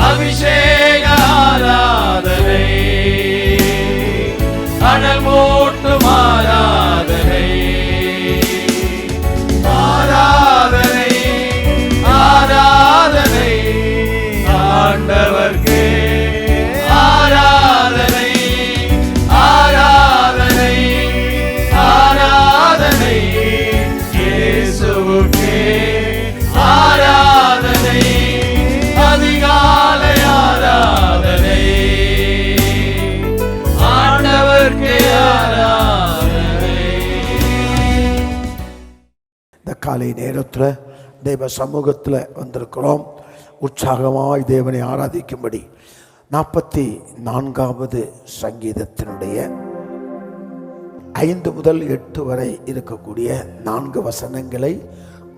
அபிஷேக ஆராதனை, அனல் மூட்டும் ஆராதனை, ஆராதனை ஆராதனை ஆண்டவர்க்கே, ஆராதனை ஆராதனை ஆராதனை இயேசுவுக்கே, ஆராதனை அதிகாலை ஆராதனை ஆண்டவர்க்கே ஆராதனை. இந்த காலை நேரத்தில் தேவ சமூகத்தில் வந்திருக்கிறோம். உற்சாகமாய் தேவனை ஆராதிக்கும்படி 44வது சங்கீதத்தினுடைய 5 முதல் 8 வரை இருக்கக்கூடிய 4 வசனங்களை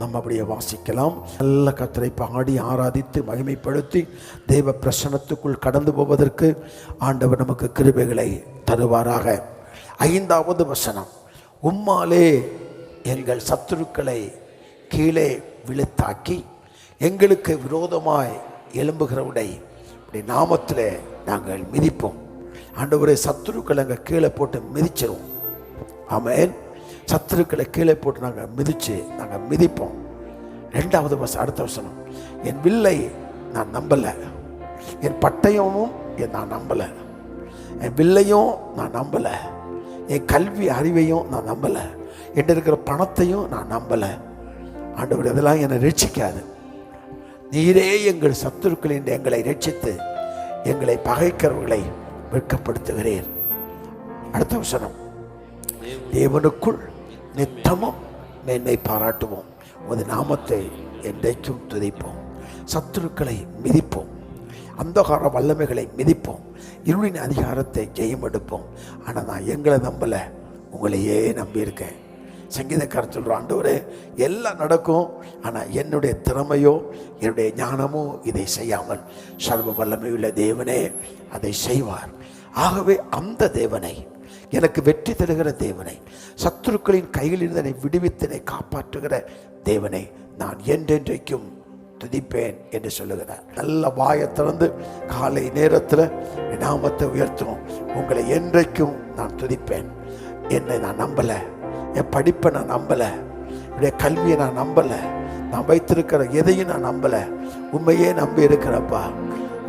நம்ம அப்படியே வாசிக்கலாம். நல்ல கர்த்தரை பாடி ஆராதித்து மகிமைப்படுத்தி தேவ பிரசன்னத்துக்குள் கடந்து போவதற்கு ஆண்டவர் நமக்கு கிருபைகளை தருவாராக. 5வது வசனம், உம்மாலே எங்கள் சத்துருக்களை கீழே விழுத்தாக்கி எங்களுக்கு விரோதமாய் எழும்புகிறவுடை நாமத்தில் நாங்கள் மிதிப்போம். ஆண்டவரே, சத்துருக்களை அங்கே கீழே போட்டு மிதிச்சிருவோம். ஆமென். சத்துருக்களை கீழே போட்டு நாங்கள் மிதிப்போம். 2வது வசனம், அடுத்த வசனம், என் வில்லை நான் நம்பலை, என் பட்டயமும் நான் நம்பலை, என் வில்லையும் நான் நம்பலை, என் கல்வி அறிவையும் நான் நம்பலை, என்கிட்ட இருக்கிற பணத்தையும் நான் நம்பலை. ஆண்டவர், இதெல்லாம் என்னை ரட்சிக்காது. நீரே எங்கள் சத்துருக்களின் எங்களை ரட்சித்து எங்களை பகைக்கிறவர்களை வெட்கப்படுத்துகிறீர். அடுத்த வசனம், தேவனுக்குள் நித்தமும் மேன்மை பாராட்டுவோம், உமது நாமத்தை என்றைக்கும் துதிப்போம். சத்துருக்களை மிதிப்போம், அந்தகார வல்லமைகளை மிதிப்போம், இருளின் அதிகாரத்தை ஜெயம் எடுப்போம். ஆனால் நான் எங்களை நம்பலை, உங்களையே நம்பியிருக்கேன். சங்கீதக்காரர் சொல்கிற, ஆண்டவரே எல்லாம் நடக்கும், ஆனால் என்னுடைய திறமையோ என்னுடைய ஞானமோ இதை செய்யாமல் சர்வ வல்லமையுள்ள தேவனே அதை செய்வார். ஆகவே அந்த தேவனை, எனக்கு வெற்றி தருகிற தேவனை, சத்துருக்களின் கையில் இருந்தனை விடுவித்தனை காப்பாற்றுகிற தேவனை நான் என்றென்றைக்கும் துதிப்பேன் என்று சொல்லுகிறார். நல்ல வாயை திறந்து காலை நேரத்தில் நாமத்தை உயர்த்தும். உங்களை என்றைக்கும் நான் துதிப்பேன். என்னை நான் நம்பலை, என் படிப்பை நான் நம்பலை, என்னுடைய கல்வியை நான் நம்பலை, நான் வைத்திருக்கிற எதையும் நான் நம்பலை, உண்மையே நம்பி இருக்கிறப்பா,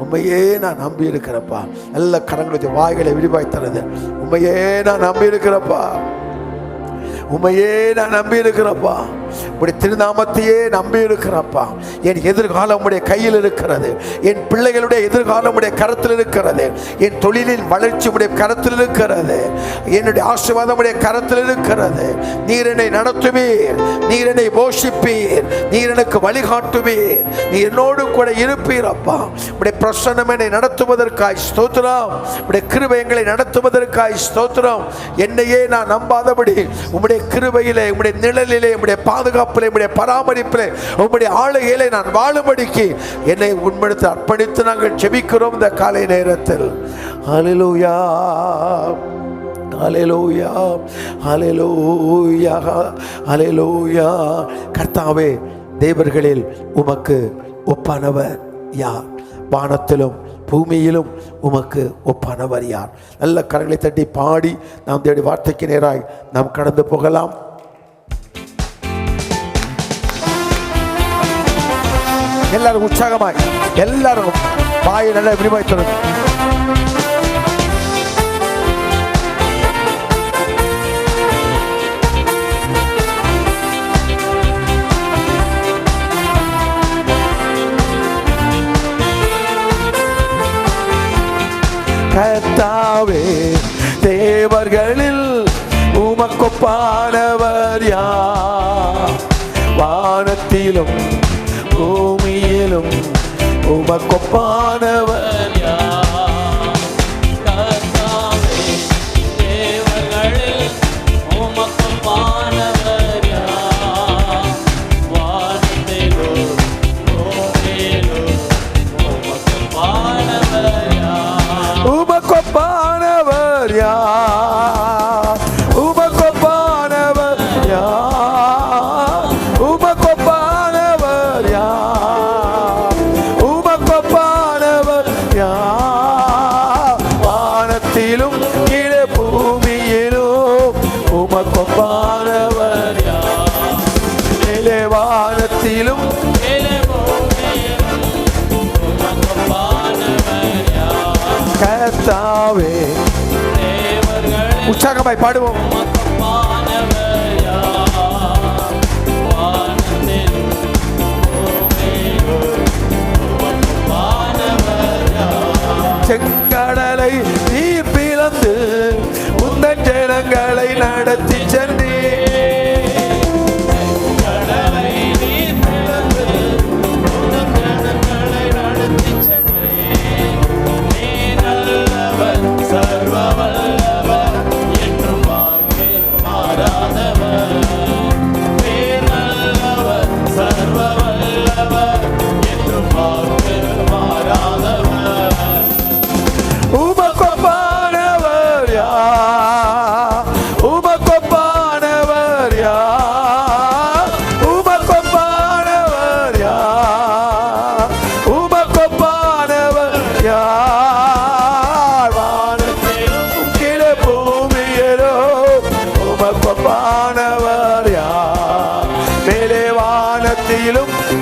உண்மையே நான் நம்பி இருக்கிறப்பா. நல்ல கரங்களுடைய வாய்களை விரிவாய் தரது. உண்மையே நான் நம்பி இருக்கிறப்பா, உண்மையே நான் நம்பி இருக்கிறப்பா, உடைய திருநாமத்தையே நம்பி இருக்கிறப்பா. என் எதிர்காலம் உடைய கையில் இருக்கிறது, என் பிள்ளைகளுடைய எதிர்காலம் உடைய கரத்தில் இருக்கிறது, என் தொழிலின் வளர்ச்சி உடைய கரத்தில் இருக்கிறது, என்னுடைய ஆசீர்வாதம் உடைய கரத்தில் இருக்கிறது. நீர் என்னை நடத்துவீர், நீர் என்னை போஷிப்பீர், நீர் எனக்கு வழிகாட்டுவீர், நீ என்னோடு கூட இருப்பீர் அப்பா. உடைய பிரசன்னம் என்னை நடத்துவதற்காய் ஸ்தோத்திரம், உடைய கிருபை எங்களை நடத்துவதற்காய் ஸ்தோத்திரம். என்னையே நான் நம்பாதபடி உம்முடைய கிருபையிலே, உம்முடைய நிழலிலே, உம்முடைய பாதுகாப்பிலே, உம்முடைய பராமரிப்பிலே, உம்முடைய ஆளுகையிலே நான் வாழும்படிக்கு என்னை உண்மைத்து அர்ப்பணித்து நாங்கள் ஜெபிக்கிறோம் இந்த காலை நேரத்தில். ஹல்லேலூயா, ஹல்லேலூயா, ஹல்லேலூயா, ஹல்லேலூயா. கர்த்தாவே, தேவர்களில் உமக்கு ஒப்பானவர் யார்? வானத்திலும் பூமியிலும் உமக்கு ஒப்பானவர் யார்? நல்ல கரங்களை தட்டி பாடி நாம் தேடி வார்த்தைக்கு நேராய் நாம் கடந்து போகலாம். எல்லாரும் உற்சாகமாய், எல்லாரும் வாயை நல்ல விரிவாய் தொடரும். கர்த்தாவே, தேவர்களில் உமக்கொப்பானவர் யார்? வானத்திலும் பூமியிலும் உமக்கொப்பானவர் யார்? கர்த்தாவே, தேவர்களில் உமக்கொப்பானவர் யார்? வானத்திலும் பூமியிலும் உமக்கொப்பானவர் யார்? உமக்கொப்பானவர் யார்? உமக்கொப்பானவர் யார்? உமக்கொப்பானவர் யார்? உமக்கொப்பானவர் கர்த்தாவே. உற்சாகமாய் பாடுவோம். செங்கடலை நீர் பிளந்து உந்தன் ஜனங்களை நடத்தி சென்றே.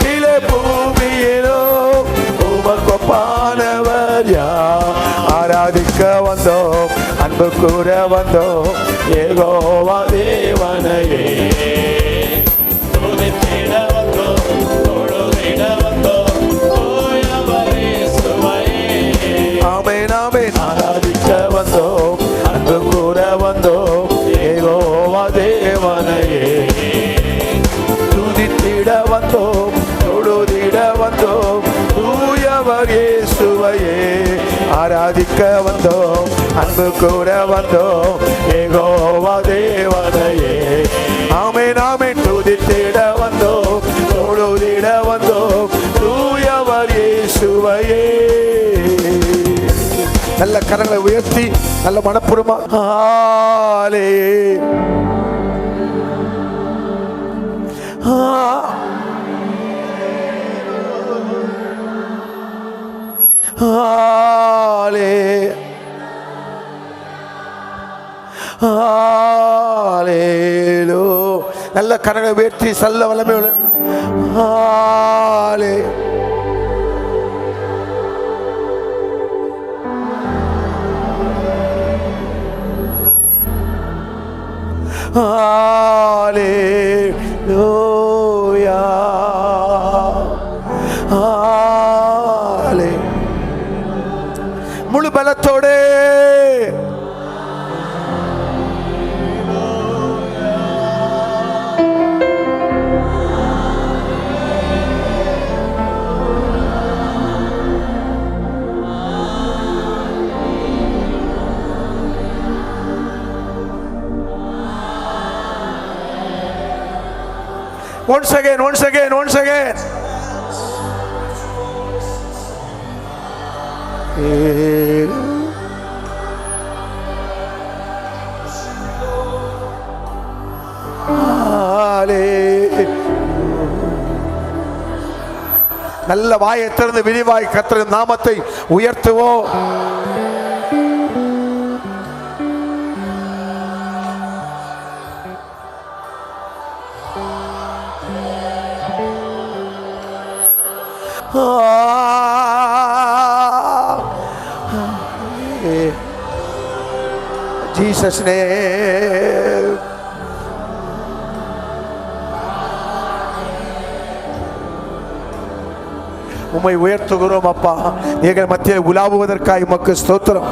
கீழே பூமியிலும் உமக்கொப்பானவர் யார்? ஆராதிக்க வந்தோம், அன்பு கூற வந்தோம், யெகோவா தேவனையே. துதித்திட வந்தோம், தொழுதிட வந்தோம், தூயவரே இயேசுவையே. ஆமென் ஆமென். ஆராதிக்க வந்தோம், அன்பு கூற வந்தோம், யெகோவா தேவனையே. துதித்திட வந்தோம், தொழுதிட வந்தோம், தூயவர் இயேசுவையே. ஆராதிக்க வந்தோம், அன்பு கூற வந்தோம், யெகோவா தேவனையே. ஆமென் ஆமென். துதித்திட வந்தோம், தொழுதிட வந்தோம், தூயவர் இயேசுவையே. நல்ல கரங்களை உயர்த்தி நல்ல மனப்பூர்வமா ஆலே நல்ல கரங்களை உயர்த்தி சொல்ல வல்லமை உள்ள ஹாலே ஹalleluya ஹalலே முழு பலத்தோடு once again நல்ல வாயை திறந்து விரிவாய் கர்த்தரின் நாமத்தை உயர்த்துவோம். Jesus name. உம்மை உயர்த்துகிறோம் அப்பா. எங்கள் மத்தியில் உலாவுவதற்காக உமக்கு ஸ்தோத்திரம்.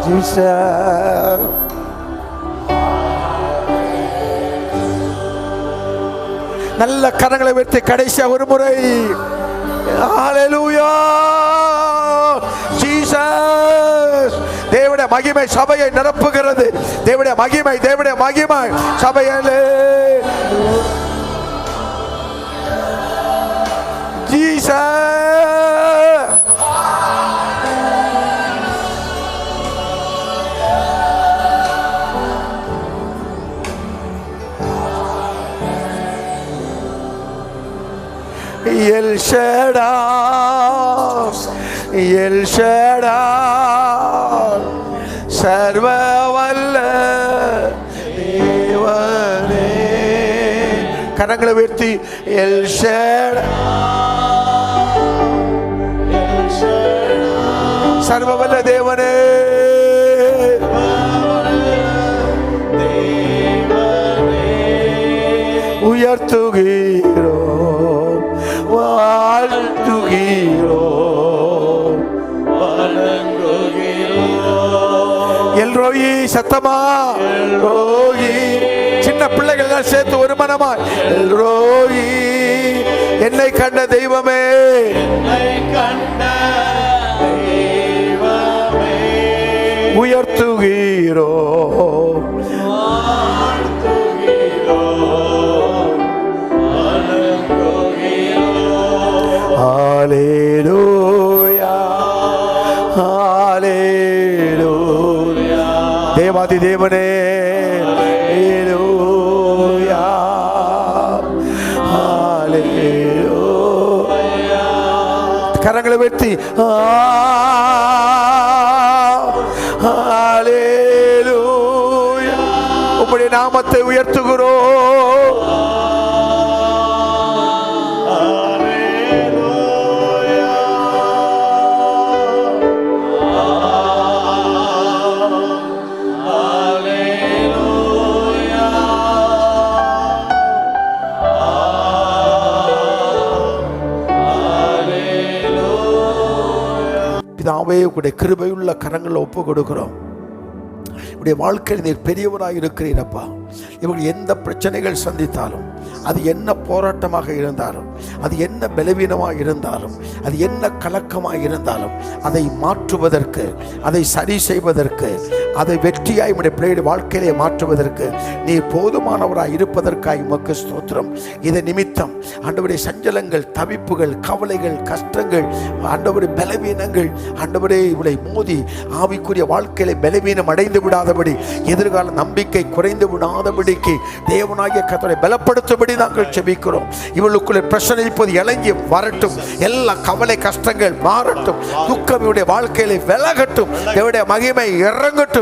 ஜீசஸ் நல்ல கரங்களை வைத்து கடைசியா ஒரு முறை ஹalleluya ஜீசஸ். தேவனுடைய மகிமை சபையை நிரப்புகிறது. தேவனுடைய மகிமை சபையிலே ஜீசஸ். எல் ஷடாய் சர்வ வல்ல தேவனே. கரங்களை உயர்த்தி எல் ஷடாய் சர்வவல்ல தேவனே, உயர்த்துகிறோம், வாழ்த்துகிறோம், எல்ரோயி சத்தமா, எல்ரோயி. சின்ன பிள்ளைகள் எல்லாம் சேர்த்து ஒரு மனமா எல்ரோயி, என்னை கண்ட தெய்வமே, உயர்த்துகிறோம், ஹல்லேலூயா, ஹல்லேலூயா. தேவாதி தேவனே, ஹல்லேலூயா, ஹல்லேலூயா. கரங்களை வெட்டி ஹல்லேலூயா, உம்முடைய நாமத்தை உயர்த்துகிறோம். பிதாவே, உடைய கிருபையுள்ள கரங்களை ஒப்பு கொடுக்கிறோம். உடைய வாழ்க்கையில் நீர் பெரியவராக இருக்கிறீரப்பா. இவர்கள் எந்த பிரச்சனைகள் சந்தித்தாலும், அது என்ன போராட்டமாக இருந்தாலும், அது என்ன பலவீனமாக இருந்தாலும், அது என்ன கலக்கமாக இருந்தாலும், அதை மாற்றுவதற்கு, அதை சரி செய்வதற்கு, அதை வெற்றியாய் உடைய பிள்ளையுடைய வாழ்க்கையிலே மாற்றுவதற்கு நீர் போதுமானவராக இருப்பதற்காக உமக்கு ஸ்தோத்திரம். இதை நிமித்தம் ஆண்டவருடைய சஞ்சலங்கள், தவிப்புகள், கவலைகள், கஷ்டங்கள், ஆண்டவருடைய பலவீனங்கள், ஆண்டவரே இவளை மோதி ஆவிக்குரிய வாழ்க்கையில பலவீனம் அடைந்து விடாதபடி, எதிர்கால நம்பிக்கை குறைந்து விடாதபடிக்கு தேவனாகிய கர்த்தரை பலப்படுத்தும்படி நாங்கள் ஜெபிக்கிறோம். இவளுக்குள்ள பிரச்சனை இப்போது இறங்கி வரட்டும், எல்லா கவலை கஷ்டங்கள் மாறட்டும், துக்கம் இவருடைய வாழ்க்கையில விலகட்டும், தேவனுடைய மகிமை இறங்கட்டும்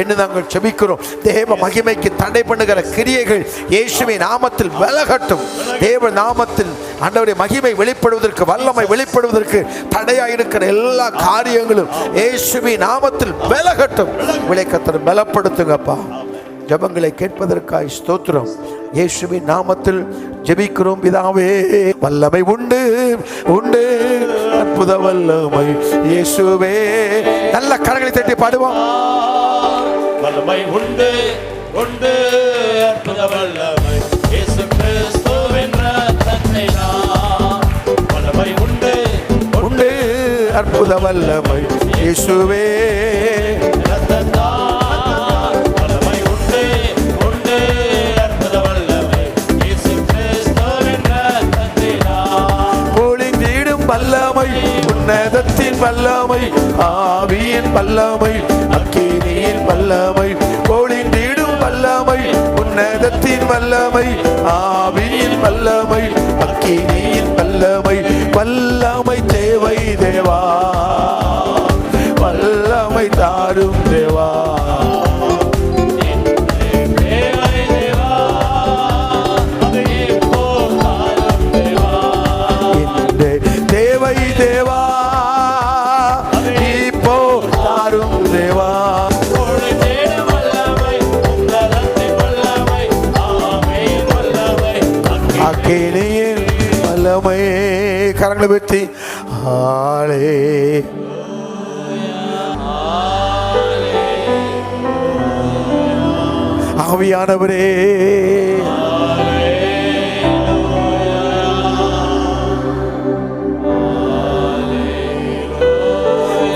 என்று நாங்கள் ஜெபிக்கிறோம். தேவ மகிமைக்கு தடை பண்ணுகிற கிரியைகள் இயேசுவின் நாமத்தில் விலகட்டும். தேவ நாமத்தில் ஆண்டவருடைய மகிமை வெளிப்படுவதற்கு, வல்லமை வெளிப்படுவதற்கு தடையாயிருக்கிற எல்லா காரியங்களும் இயேசுவின் நாமத்தில் விலகட்டும். விளைக்கத்தர் பலப்படுத்துங்கப்பா. ஜெபங்களை கேட்பதற்காய் ஸ்தோத்திரம். இயேசுவின் நாமத்தில் ஜெபிக்கிறோம் பிதாவே. வல்லமை உண்டு உண்டு, அற்புத வல்லமை இயேசுவே. நல்ல கரங்களை தட்டி பாடுவோம். வல்லமை உண்டு உண்டு, அற்புத வல்லமை இயேசு கிறிஸ்துவின் இரத்தத்தினால். வல்லமை உண்டு உண்டு, அற்புத வல்லமை இயேசுவே. வல்லமை உண்டு உண்டு, அற்புத வல்லமை இயேசு கிறிஸ்துவின் இரத்தத்தினால். பொழிந்திடும் வல்லமை, உன்னதத்தின் வல்லமை, ஆவியின் வல்லமை, அக்கினியின் வல்லமை. பொழிந்திடும் வல்லமை, உன்னதத்தின் வல்லமை, ஆவியின் வல்லமை, அக்கினியின் வல்லமை. வல்லமை தேவை தேவா, வல்லமை தாரும் தேவா. தேவை தேவா, இப்போ தாரும் தேவா. அக்கினியின் வல்லமை. கரங்களை வெற்றி ஆளே. ஆவியானவரே,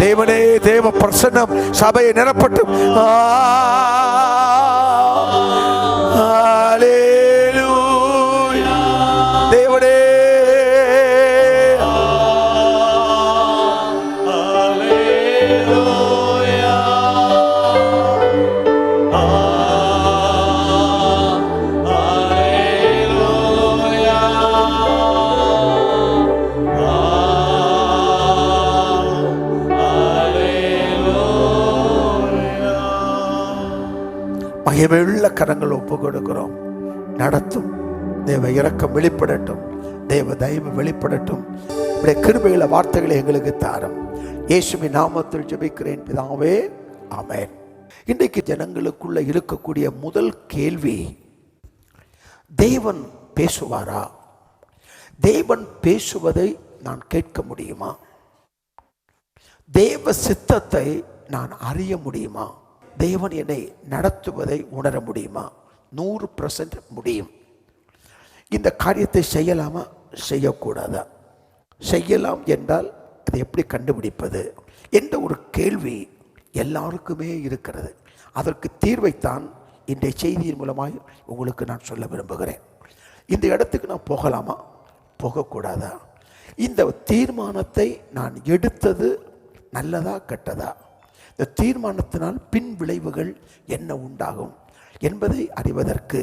தேவனே, தேவ பிரசன்னம் சபையை நிரப்பட்டும். ஹல்லேலூயா. தேவனே, மகிமையுள்ள கரங்கள் ஒப்பு கொடுக்கிறோம். நடத்தும், தேவ இரக்கம் வெளிப்படட்டும், தேவ தயவு வெளிப்படட்டும். இப்படி கிருபையில வார்த்தைகளை எங்களுக்கு தாரும். இயேசுவின் நாமத்தில் ஜெபிக்கிறேன் பிதாவே, ஆமென். இன்றைக்கு ஜனங்களுக்குள்ள இருக்கக்கூடிய முதல் கேள்வி, தேவன் பேசுவாரா? தேவன் பேசுவதை நான் கேட்க முடியுமா? தேவ சித்தத்தை நான் அறிய முடியுமா? தேவன் என்னை நடத்துவதை உணர முடியுமா? 100% முடியும். இந்த காரியத்தை செய்யலாமா, செய்யக்கூடாதா? செய்யலாம் என்றால் அதை எப்படி கண்டுபிடிப்பது என்ற ஒரு கேள்வி எல்லாருக்குமே இருக்கிறது. அதற்கு தீர்வைத்தான் இன்றைய செய்தியின் மூலமாய் உங்களுக்கு நான் சொல்ல விரும்புகிறேன். இந்த இடத்துக்கு நான் போகலாமா, போகக்கூடாதா? இந்த தீர்மானத்தை நான் எடுத்தது நல்லதா கெட்டதா? இந்த தீர்மானத்தினால் பின் விளைவுகள் என்ன உண்டாகும் என்பதை அறிவதற்கு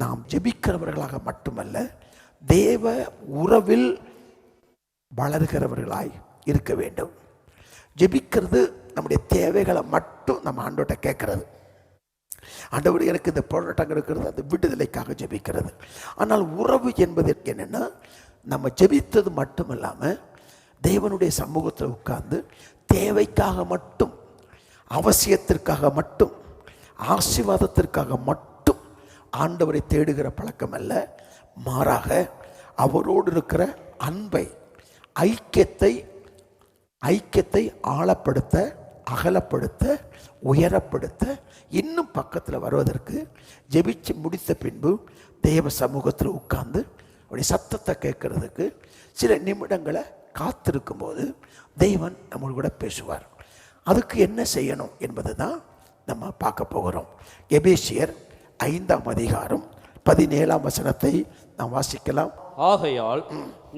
நாம் ஜெபிக்கிறவர்களாக மட்டுமல்ல, தேவ உறவில் வளர்கிறவர்களாய் இருக்க வேண்டும். ஜெபிக்கிறது நம்முடைய தேவைகளை மட்டும் நம்ம ஆண்டவர்கிட்ட கேட்கறது. ஆண்டவர் எனக்கு இந்த போராட்டம் இருக்கிறது, அந்த விடுதலைக்காக ஜெபிக்கிறது. ஆனால் உறவு என்பது என்னென்னா, நம்ம ஜெபித்தது மட்டும் இல்லாமல் தேவனுடைய சமூகத்தில் உட்கார்ந்து தேவைக்காக மட்டும், அவசியத்திற்காக மட்டும், ஆசீர்வாதத்திற்காக மட்டும் ஆண்டவரை தேடுகிற பழக்கம் அல்ல. மாறாக அவரோடு இருக்கிற அன்பை, ஐக்கியத்தை ஆழப்படுத்த, அகலப்படுத்த, உயரப்படுத்த, இன்னும் பக்கத்தில் வருவதற்கு ஜெபிச்சு முடித்த பின்பு தேவ சமூகத்தில் உட்கார்ந்து அவருடைய சத்தத்தை கேட்கறதுக்கு சில நிமிடங்களை காத்திருக்கும் போது தேவன் நம்ம கூட பேசுவார். அதுக்கு என்ன செய்யணும் என்பது தான் நம்ம பார்க்க போகிறோம். எபேசியர் 5ஆம் அதிகாரம் 17ஆம் வசனத்தை நாம் வாசிக்கலாம். ஆகையால்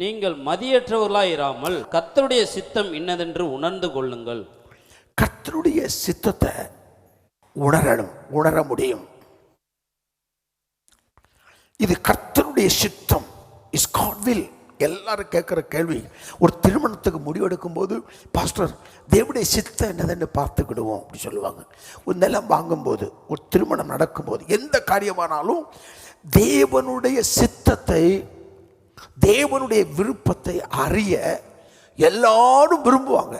நீங்கள் மதியற்றவர்களாய் இராமல் கர்த்தருடைய சித்தம் இன்னதென்று உணர்ந்து கொள்ளுங்கள். கர்த்தருடைய சித்தத்தை உணர முடியும். இது கர்த்தருடைய சித்தம், இஸ் காட் வில். எல்லாரும் கேட்குற கேள்வி, ஒரு திருமணத்துக்கு முடிவெடுக்கும் போது, பாஸ்டர் தேவனுடைய சித்தம் என்னதுன்னு பார்த்துக்கிடுவோம் அப்படி சொல்லுவாங்க. ஒரு நிலம் வாங்கும்போது, ஒரு திருமணம் நடக்கும்போது, எந்த காரியமானாலும் தேவனுடைய சித்தத்தை, தேவனுடைய விருப்பத்தை அறிய எல்லாரும் விரும்புவாங்க.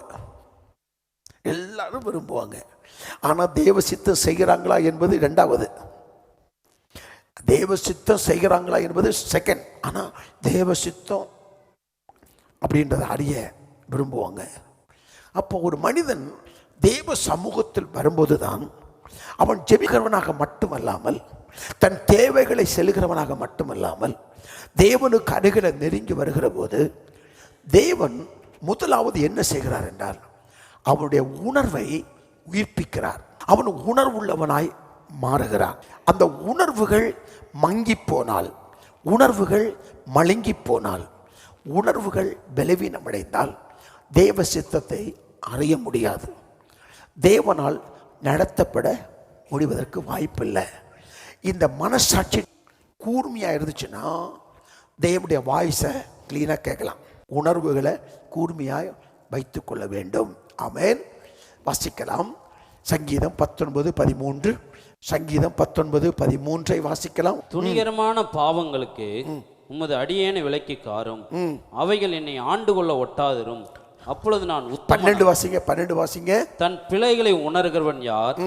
ஆனால் தேவ சித்தம் செய்கிறாங்களா என்பது இரண்டாவது. தேவ சித்தம் செய்கிறாங்களா என்பது செகண்ட். ஆனால் தேவ சித்தம் அப்படின்றத அறிய விரும்புவாங்க. அப்போ ஒரு மனிதன் தேவ சமூகத்தில் வரும்போது தான் அவன் ஜெபிக்கிறவனாக மட்டுமல்லாமல், தன் தேவைகளை செலுகிறவனாக மட்டுமல்லாமல், தேவனுக்கு அருகில் நெருங்கி வருகிற போது தேவன் முதலாவது என்ன செய்கிறார் என்றால், அவனுடைய உணர்வை உயிர்ப்பிக்கிறார். அவன் உணர்வுள்ளவனாய் மாறுகிறான். அந்த உணர்வுகள் மங்கி போனால், உணர்வுகள் மழுங்கி போனால், உணர்வுகள் பலவீனமடைந்தால் தேவ சித்தத்தை அறிய முடியாது. தேவனால் நடத்தப்பட முடிவதற்கு வாய்ப்பில்லை. இந்த மனசாட்சி கூர்மையாக இருந்துச்சுன்னா தேவனுடைய வாய்ஸை கிளீனாக கேட்கலாம். உணர்வுகளை கூர்மையாக வைத்து கொள்ள வேண்டும். ஆமென். வாசிக்கலாம். சங்கீதம் 19:13. சங்கீதம் 19:13 வாசிக்கலாம். துணிகரமான பாவங்களுக்கு உமது அடியேனை விலக்கி காரும், அவைகள் என்னை ஆண்டு கொள்ள ஒட்டாதிரும். அப்பொழுது நான் 12 வாசிங்க. தன் பிழைகளை உணர்கிறவன் யார்?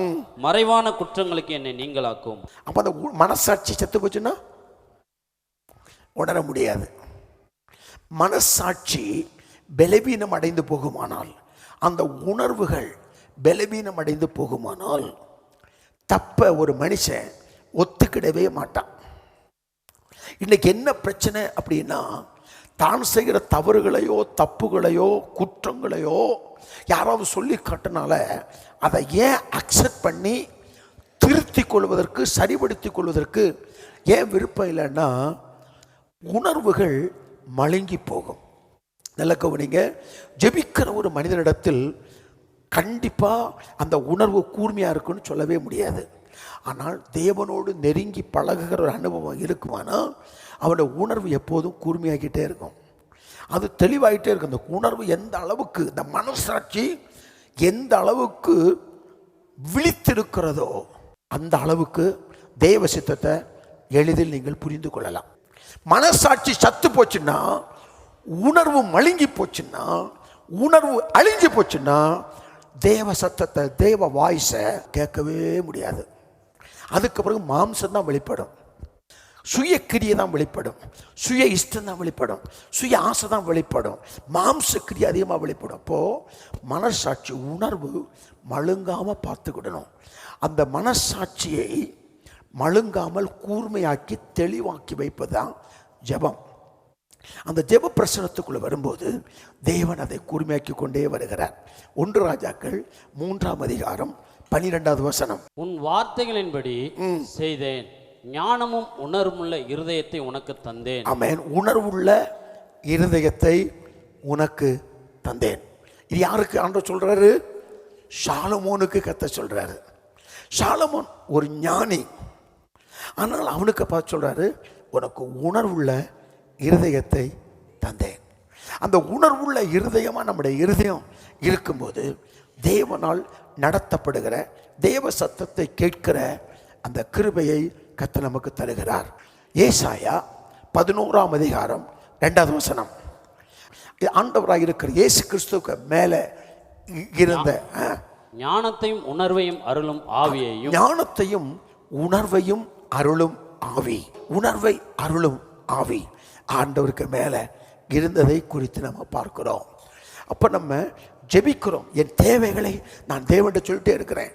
மறைவான குற்றங்களுக்கு என்னை நீங்களாக்கும். அப்ப அந்த மனசாட்சி செத்து போச்சுன்னா உணர முடியாது. மனசாட்சி பலவீனம் அடைந்து போகுமானால், அந்த உணர்வுகள் பலவீனம் அடைந்து போகுமானால், தப்ப ஒரு மனுஷன் ஒத்துக்கிடவே மாட்டான். இன்னைக்கு என்ன பிரச்சனை அப்படின்னா, தான் செய்கிற தவறுகளையோ, தப்புகளையோ, குற்றங்களையோ யாராவது சொல்லி காட்டினால அதை ஏன் அக்செப்ட் பண்ணி திருத்தி கொள்வதற்கு, சரிபடுத்தி கொள்வதற்கு ஏன் விருப்பம் இல்லைன்னா, உணர்வுகள் மழுங்கி போகும். நல்ல கவனிங்க. ஜெபிக்கிற ஒரு மனிதனிடத்தில் கண்டிப்பாக அந்த உணர்வு கூர்மையாக இருக்குன்னு சொல்லவே முடியாது. ஆனால் தேவனோடு நெருங்கி பழகுகிற ஒரு அனுபவம் இருக்குமானா அவனோட உணர்வு எப்போதும் கூர்மையாகிட்டே இருக்கும். அது தெளிவாகிட்டே இருக்கும். அந்த உணர்வு எந்த அளவுக்கு, இந்த மனசாட்சி எந்த அளவுக்கு விழித்திருக்கிறதோ அந்த அளவுக்கு தேவ சித்தத்தை எளிதில் நீங்கள் புரிந்து கொள்ளலாம். மனசாட்சி சத்து போச்சுன்னா, உணர்வு மழுங்கி போச்சுன்னா, உணர்வு அழிஞ்சு போச்சுன்னா, தேவ சத்தத்தை, தேவ வாய்ஸை கேட்கவே முடியாது. அதுக்கு பிறகு மாம்சம் தான் வெளிப்படும், சுய கிரியை தான் வெளிப்படும், சுய இஷ்டம் தான் வெளிப்படும், சுய ஆசை தான் வெளிப்படும், மாம்ச கிரியை அதிகமாக வெளிப்படும். அப்போது மனசாட்சி, உணர்வு மழுங்காமல் பார்த்துக்கிடணும். அந்த மனசாட்சியை மழுங்காமல் கூர்மையாக்கி தெளிவாக்கி வைப்பது தான் ஜெபம். அந்த ஜெப பிரசனத்துக்குள்ளே வரும்போது தேவன் அதை கூர்மையாக்கி கொண்டே வருகிறார். 1 ராஜாக்கள் 3ஆம் அதிகாரம் 12வது வசனம். உன் வார்த்தைகளின்படி செய்தேன், ஞானமும் உணர்வுள்ள இருதயத்தை உனக்கு தந்தேன். ஆமென். உணர்வுள்ள இருதயத்தை உனக்கு தந்தேன். இது யாருக்கு ஆண்டவர் சொல்றாரு? சாலமோனுக்கு கர்த்தர் சொல்றாரு. சாலமோன் ஒரு ஞானி, ஆனால் அவனுக்கு பார்த்து சொல்றாரு, உனக்கு உணர்வுள்ள இருதயத்தை தந்தேன். அந்த உணர்வுள்ள இருதயமாக நம்முடைய இருதயம் இருக்கும்போது தேவனால் நடத்தப்படுகிற, தேவ சத்தத்தை கேட்கிற அந்த கிருபையை கர்த்தர் நமக்கு தருகிறார். ஏசாயா 11ஆம் அதிகாரம் 2வது வசனம். ஆண்டவராக இருக்கிற இயேசு கிறிஸ்துவுக்கு மேலே இருந்த ஞானத்தையும் உணர்வையும் அருளும் ஆவியையும், ஞானத்தையும் உணர்வையும் அருளும் ஆவி, உணர்வை அருளும் ஆவி ஆண்டவருக்கு மேலே இருந்ததை குறித்து நம்ம பார்க்கிறோம். அப்போ நம்ம ஜெபிக்கிறோம், என் தேவைகளை நான் தேவன்கிட்ட சொல்லிட்டே இருக்கிறேன்,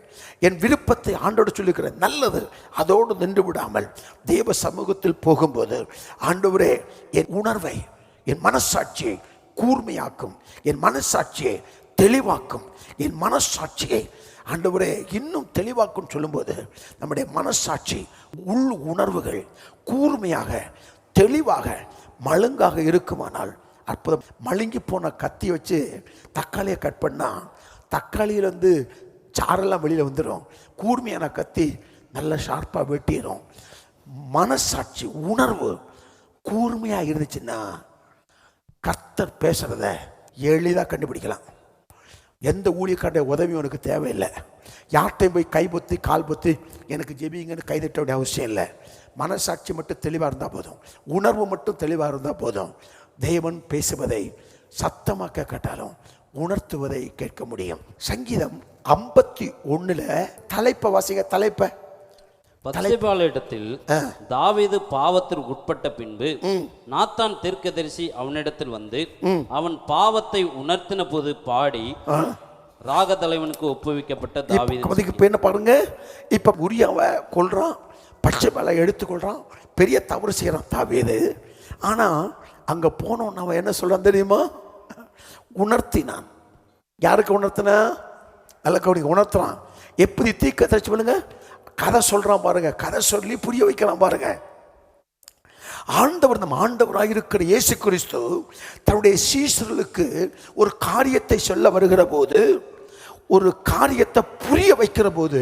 என் விருப்பத்தை ஆண்டோடு சொல்லிக்கிறேன். நல்லது, அதோடு நின்று விடாமல் தேவ சமூகத்தில் போகும்போது, ஆண்டவரே என் உணர்வை, என் மனசாட்சியை கூர்மையாக்கும், என் மனசாட்சியை தெளிவாக்கும், என் மனசாட்சியை ஆண்டவரே இன்னும் தெளிவாக்கும் சொல்லும்போது நம்முடைய மனசாட்சி, உள் உணர்வுகள் கூர்மையாக, தெளிவாக, மழுங்காக இருக்குமானால் அற்புதம். மழுங்கி போன கத்தி வச்சு தக்காளியை கட் பண்ணால் தக்காளியிலேருந்து சாரெல்லாம் வெளியில் வந்துடும். கூர்மையான கத்தி நல்ல ஷார்ப்பாக வெட்டிடும். மனசாட்சி, உணர்வு கூர்மையாக இருந்துச்சுன்னா கர்த்தர் பேசுகிறத எளிதாக கண்டுபிடிக்கலாம். எந்த ஊழியக்காரடைய உதவி உனக்கு தேவையில்லை. யார்கிட்டையும் போய் கை பொத்தி கால் பொத்தி எனக்கு ஜெபிங்கன்னு கைதட்ட வேண்டிய அவசியம் இல்லை. மனசாட்சி மட்டும் தெளிவாக இருந்தால் போதும், உணர்வு மட்டும் தெளிவாக இருந்தால் போதும். தேவன் பேசுவதை சத்தமாக கேட்டாலும் உணர்த்துவதை கேட்க முடியும். சங்கீதம் 51 தலைப்பை வாசிங்க. தலைப்பை பத்சேபாளிடத்தில் தாவீது பாவத்திற்கு உட்பட்ட பின்பு நாத்தான் தீர்க்கதரிசி அவனிடத்தில் வந்து அவன் பாவத்தை உணர்த்தின போது பாடி ராக தலைவனுக்கு ஒப்புவிக்கப்பட்ட தாவீது. என்ன பாருங்க, இப்ப உரியாவை கொல்றான், பட்சேபாலை எடுத்துக்கொள்றான், பெரிய தவறு செய்யறான் தாவீது. ஆனா அங்க போனோம் அவன் என்ன சொல்றான் தெரியுமா? உணர்த்தினான். யாருக்கு உணர்த்தினா? அல்ல உணர்த்துறான். எப்படி தீர்க்கதரிசி பண்ணுங்க, கதை சொல்றான் பாருங்க, கதை சொல்லி புரிய வைக்கிறான் பாருங்க. ஆண்டவர், நம்ம ஆண்டவராக இருக்கிற இயேசு கிறிஸ்து தன்னுடைய சீஷர்களுக்கு ஒரு காரியத்தை சொல்ல வருகிற போது, ஒரு காரியத்தை புரிய வைக்கிற போது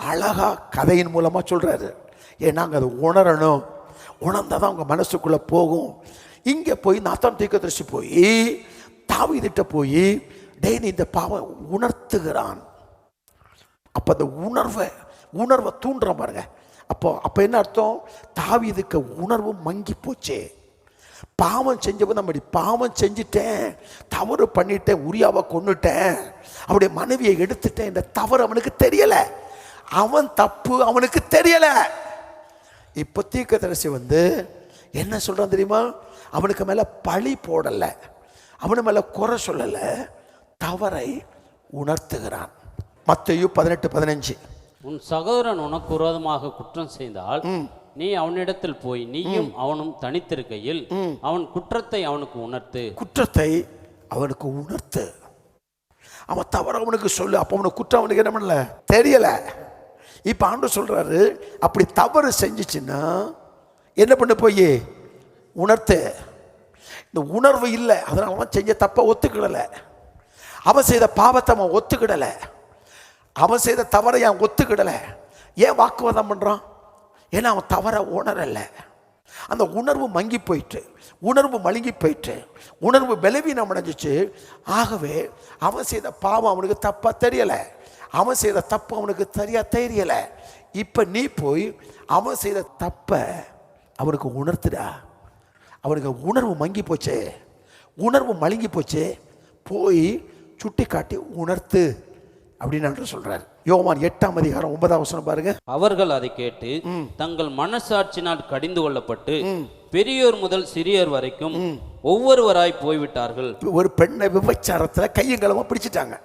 அழகா கதையின் மூலமா சொல்றாரு. ஏன்னா அதை உணரணும், உணர்ந்தாதான் அவங்க மனசுக்குள்ள போகும். இங்க போய் நாத்தான் தீர்க்கதரிசி போய் தாவீதிட்ட போய் டெய்லி இந்த பாவம் உணர்த்துகிறான். அப்ப அந்த உணர்வை தூண்டுற பாருங்க. அப்போ என்ன அர்த்தம்? தாவீதுக்கு உணர்வு மங்கி போச்சே. பாவம் செஞ்சவன் நம்ம பாவம் செஞ்சுட்டேன், தவறு பண்ணிட்டேன், உரியாவை கொன்னுட்டேன், அவருடைய மனைவியை எடுத்துட்டேன், இந்த தவறு அவனுக்கு தெரியல, அவன் தப்பு அவனுக்கு தெரியல. இப்போ தீர்க்கதரிசி வந்து என்ன சொல்றான் தெரியுமா? அவனுக்கு மேல பழி போடல, அவனு மேல குறை சொல்லல, தவறை உணர்த்துகிறான். மத்தேயு 18:15. உன் சகோதரன் உனக்கு விரோதமாக குற்றம் செய்தால் நீ அவனிடத்தில் போய் நீயும் அவனும் தனித்திருக்கையில் அவன் குற்றத்தை அவனுக்கு உணர்த்து. குற்றத்தை அவனுக்கு உணர்த்து. அவன் தவறு அவனுக்கு சொல்லு. அப்ப அவனுக்கு குற்றம் அவனுக்கு என்ன பண்ணல, தெரியல. இப்ப ஆண்டவர் சொல்றாரு, அப்படி தவறு செஞ்சிச்சுன்னா என்ன பண்ண, போய் உணர்த்து. இந்த உணர்வு இல்லை, அதனால அவன் செஞ்ச தப்ப ஒத்துக்கிடல, அவன் செய்த பாவத்தை அவன் ஒத்துக்கிடல, அவன் செய்த தவறை அவன் ஒத்துக்கிடல. ஏன் வாக்குவாதம் பண்றான்? ஏன்னா அவன் தவற உணரல. அந்த உணர்வு மங்கி போயிட்டு, உணர்வு மழுங்கி போயிட்டு, உணர்வு பலவீனம் அடைஞ்சிச்சு. ஆகவே அவன் செய்த பாவம் அவனுக்கு தப்பா தெரியல, அவன் செய்த தப்பு அவனுக்கு சரியா தெரியல. இப்ப நீ போய் அவன் செய்த தப்ப அவனுக்கு உணர்த்துடா. அவனுக்கு உணர்வு மங்கி போச்சே, உணர்வு மழுங்கி போச்சே, போய் சுட்டி காட்டி உணர்த்து அப்படின்னு சொல்றாரு. யோவான் 8:9 பாருங்க. அவர்கள் அதை கேட்டு தங்கள் மனசாட்சினால் கடிந்து கொள்ளப்பட்டு பெரியோர் முதல் சிறியோர் வரைக்கும் ஒவ்வொருவராய் போய்விட்டார்கள். ஒரு பெண்ணை விபச்சாரத்துல கையங்களமா பிடிச்சிட்டாங்க.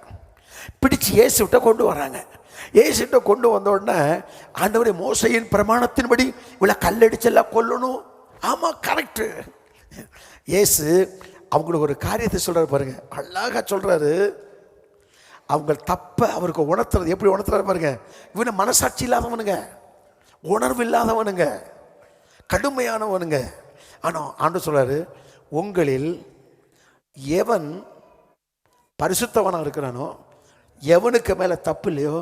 பிடிச்சு இயேசுகிட்ட கொண்டு வராங்க. இயேசுகிட்ட கொண்டு வந்த உடனே ஆண்டவரே, மோசையின் பிரமாணத்தின்படி இவளை கல்லடிச்செல்லாம் கொல்லணும். ஆமா, கரெக்டு. இயேசு அவங்களுக்கு ஒரு காரியத்தை சொல்றாரு பாருங்க, அழகா சொல்றாரு. அவங்க தப்ப அவருக்கு உணர்த்துறது எப்படி உணர்த்துறாரு பாருங்க. இவனை மனசாட்சி இல்லாதவனுங்க, உணர்வு இல்லாதவனுங்க, கடுமையானவனுங்க. ஆனால் ஆண்டவர் சொல்றாரு, உங்களில் எவன் பரிசுத்தவனாக இருக்கிறானோ, எவனுக்கு மேலே தப்பு இல்லையோ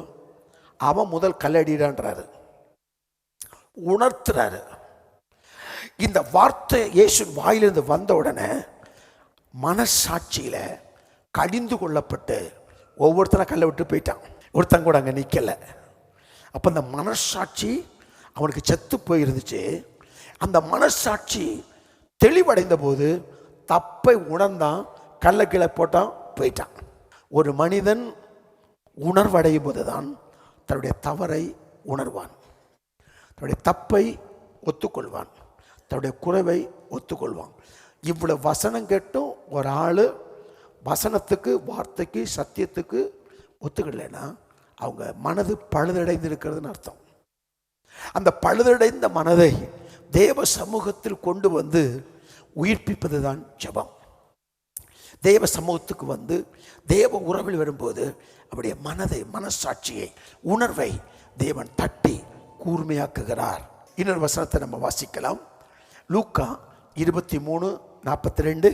அவன் முதல் கல்லடிடான்றாரு, உணர்த்துறாரு. இந்த வார்த்தை இயேசு வாயிலிருந்து வந்த உடனே மனசாட்சியில் கடிந்து கொள்ளப்பட்டு ஒவ்வொருத்தரை கல்லை விட்டு போயிட்டான். ஒருத்தன் கூட அங்கே நிற்கலை. அப்போ அந்த மனசாட்சி அவனுக்கு செத்து போயிருந்துச்சு. அந்த மனசாட்சி தெளிவடைந்த போது தப்பை உணர்ந்தான், கல்லை கீழே போட்டான், போயிட்டான். ஒரு மனிதன் உணர்வடையும் போது தான் தன்னுடைய தவறை உணர்வான், தன்னுடைய தப்பை ஒத்துக்கொள்வான், தன்னுடைய குறைவை ஒத்துக்கொள்வான். இவ்வளோ வசனம் கேட்டும் ஒரு ஆள் வசனத்துக்கு, வார்த்தைக்கு, சத்தியத்துக்கு ஒத்துக்கலைன்னா அவங்க மனது பழுதடைந்து இருக்கிறதுன்னு அர்த்தம். அந்த பழுதடைந்த மனதை தேவ சமூகத்தில் கொண்டு வந்து உயிர்ப்பிப்பது தான் ஜெபம். தேவ சமூகத்துக்கு வந்து தேவ உறவில் வரும்போது அவருடைய மனதை, மனசாட்சியை, உணர்வை தேவன் தட்டி கூர்மையாக்குகிறார். இன்னொரு வசனத்தை நம்ம வாசிக்கலாம். லூக்கா 23:42.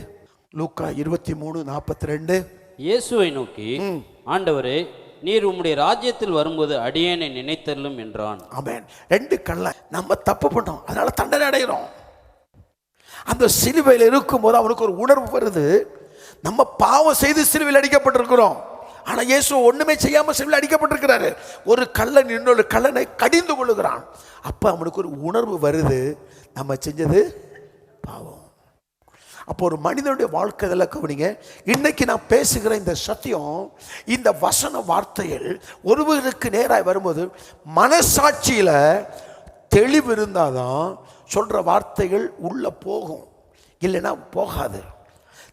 லூக்கா 23:42. இயேசுவை நோக்கி, ஆண்டவரே, நீர் உம்முடைய ராஜ்யத்தில் வரும்போது அடியேனை நினைத்தருளும் என்றான். ஆமென். 2 கல்ல நம்ம தப்பு பண்ணோம், அதனால தண்டனை அடைகிறோம். அந்த சிலுவையில் இருக்கும்போது அவனுக்கு ஒரு உணர்வு வருது, நம்ம பாவம் செய்து சிலுவையில் அடிக்கப்பட்டிருக்கிறோம். ஆனால் இயேசு ஒண்ணுமே செய்யாம சிலுவையில் அடிக்கப்பட்டிருக்கிறாரு. ஒரு கள்ளன் இன்னொரு கள்ளனை கடிந்து கொள்ளுகிறான். அப்ப அவனுக்கு ஒரு உணர்வு வருது, நம்ம செஞ்சது பாவம். அப்போ ஒரு மனிதனுடைய வாழ்க்கை இதெல்லாம் கவனிங்க. இன்னைக்கு நான் பேசுகிற இந்த சத்தியம், இந்த வசன வார்த்தைகள் ஒருவருக்கு நேராக வரும்போது மனசாட்சியில் தெளிவு இருந்தாதான் சொல்கிற வார்த்தைகள் உள்ள போகும், இல்லைன்னா போகாது.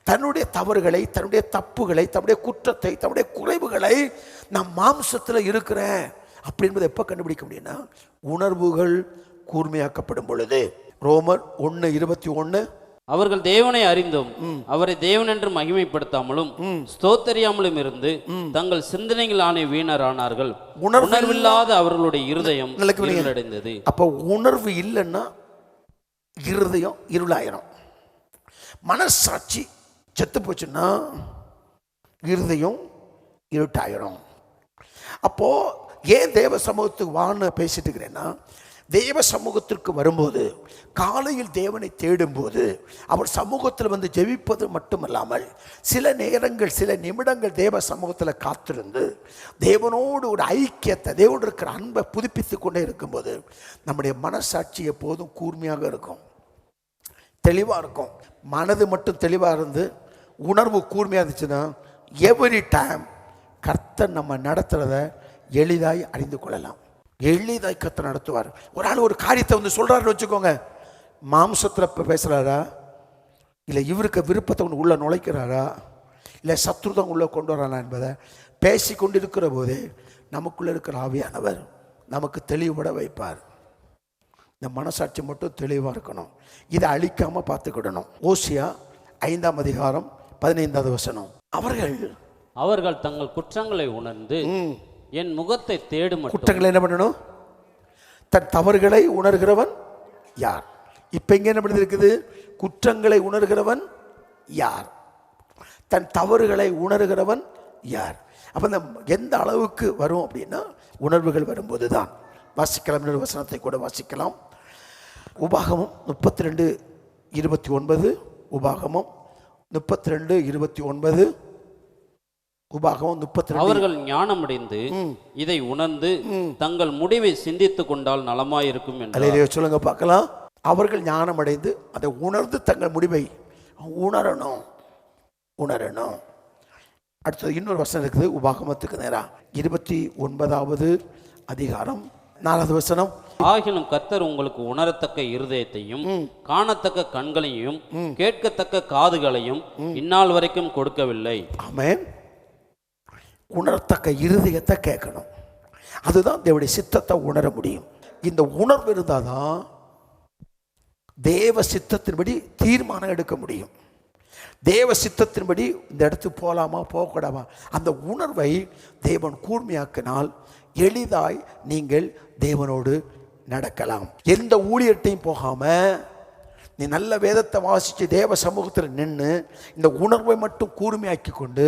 தன்னுடைய தவறுகளை, தன்னுடைய தப்புகளை, தன்னுடைய குற்றத்தை, தன்னுடைய குறைவுகளை நான் மாம்சத்தில் இருக்கிறேன் அப்படின்பதை எப்போ கண்டுபிடிக்க முடியும்னா உணர்வுகள் கூர்மையாக்கப்படும் பொழுது. ரோமர் 1:21. அவர்கள் தேவனை அறிந்தும் அவரை தேவன் என்று மகிமைப்படுத்தாமலும் ஸ்தோத்தரியாமலும் இருந்து தங்கள் சிந்தனைகளான வீணரானார்கள். உணர்வில்லாத அவர்களுடைய இருதயம் இருளடைந்தது. அப்ப உணர்வு இல்லைன்னா இருதயம் இருளாயிரும். மனசாட்சி செத்து போச்சுன்னா இருதயம் இருட்டாயிரும். அப்போ ஏன் தேவ சமூகத்துக்கு வான்னு பேசிட்டு இருக்கிறேன்னா, தேவ சமூகத்திற்கு வரும்போது, காலையில் தேவனை தேடும்போது, அவர் சமூகத்தில் வந்து ஜெபிப்பது மட்டுமல்லாமல் சில நேரங்கள், சில நிமிடங்கள் தேவ சமூகத்தில் காத்திருந்து தேவனோடு ஒரு ஐக்கியத்தை, தேவனோடு இருக்கிற அன்பை புதுப்பித்து கொண்டே இருக்கும்போது நம்முடைய மனசாட்சி எப்போதும் கூர்மையாக இருக்கும், தெளிவாக இருக்கும். மனது மட்டும் தெளிவாக இருந்து உணர்வு கூர்மையாக இருந்துச்சுன்னா எவ்ரி டைம் கர்த்தர் நம்ம நடத்துகிறத எளிதாய் அறிந்து கொள்ளலாம். எளிதாய் கர்த்தர் நடத்துவார். ஒரு ஆள் ஒரு காரியத்தை வந்து சொல்கிறாருன்னு வச்சுக்கோங்க, மாம்சத்தில் பேசுகிறாரா, இல்லை இவருக்கு விருப்பத்தை ஒன்று உள்ளே நுழைக்கிறாரா, இல்லை சத்ருதம் உள்ளே கொண்டு வரானா என்பதை பேசி கொண்டு இருக்கிற போதே நமக்குள்ளே இருக்கிற ஆவியானவர் நமக்கு தெளிவுபட வைப்பார். இந்த மனசாட்சி மட்டும் தெளிவாக இருக்கணும், இதை அழிக்காமல் பார்த்துக்கிடணும். ஓசியா 5:15. அவர்கள் தங்கள் குற்றங்களை உணர்ந்து என் முகத்தை தேடும். குற்றங்களை என்ன பண்ணணும்? தன் தவறுகளை உணர்கிறவன் யார்? இப்ப இங்க என்ன பண்ணி இருக்குது? குற்றங்களை உணர்கிறவன் யார்? தன் தவறுகளை உணர்கிறவன் யார்? அப்ப இந்த எந்த அளவுக்கு வரும் அப்படின்னா உணர்வுகள் வரும்போது தான். வாசிக்கலாம், இன்னொரு வசனத்தை கூட வாசிக்கலாம். உபாகமம் 32:29. உபாகமம் 32:29. உபாகமம் 32. அவர்கள் ஞானமடைந்து இதை உணர்ந்து தங்கள் முடிவை சிந்தித்துக் கொண்டால் நலமாயிருக்கும் என்று. சொல்லுங்க பார்க்கலாம். அவர்கள் ஞானமடைந்து அதை உணர்ந்து தங்கள் முடிவை உணரணும். அடுத்தது இன்னொரு வசனம் இருக்குது, உபாகமத்துக்கு நேரா 29வது அதிகாரம் 4வது வசனம். ஆகிலும் கர்த்தர் உங்களுக்கு உணரத்தக்க இருதயத்தையும் காணத்தக்க கண்களையும் கேட்கத்தக்க காதுகளையும் இந்நாள் வரைக்கும் கொடுக்கவில்லை. ஆமென். உணரத்தக்க இருதயத்தை கேட்கணும். அதுதான் தேவனுடைய சித்தத்தை உணர முடியும். இந்த உணர்வு இருந்தால் தான் தேவ சித்தத்தின்படி தீர்மானம் எடுக்க முடியும். தேவ சித்தத்தின்படி இந்த இடத்துக்கு போகலாமா போகக்கூடாமா, அந்த உணர்வை தேவன் கூர்மையாக்கினால் எளிதாய் நீங்கள் தேவனோடு நடக்கலாம். எந்த ஊழியர்ட்டையும் போகாம நீ நல்ல வேதத்தை வாசித்து தேவ சமூகத்தில் நின்று இந்த உணர்வை மட்டும் கூர்மையாக்கி கொண்டு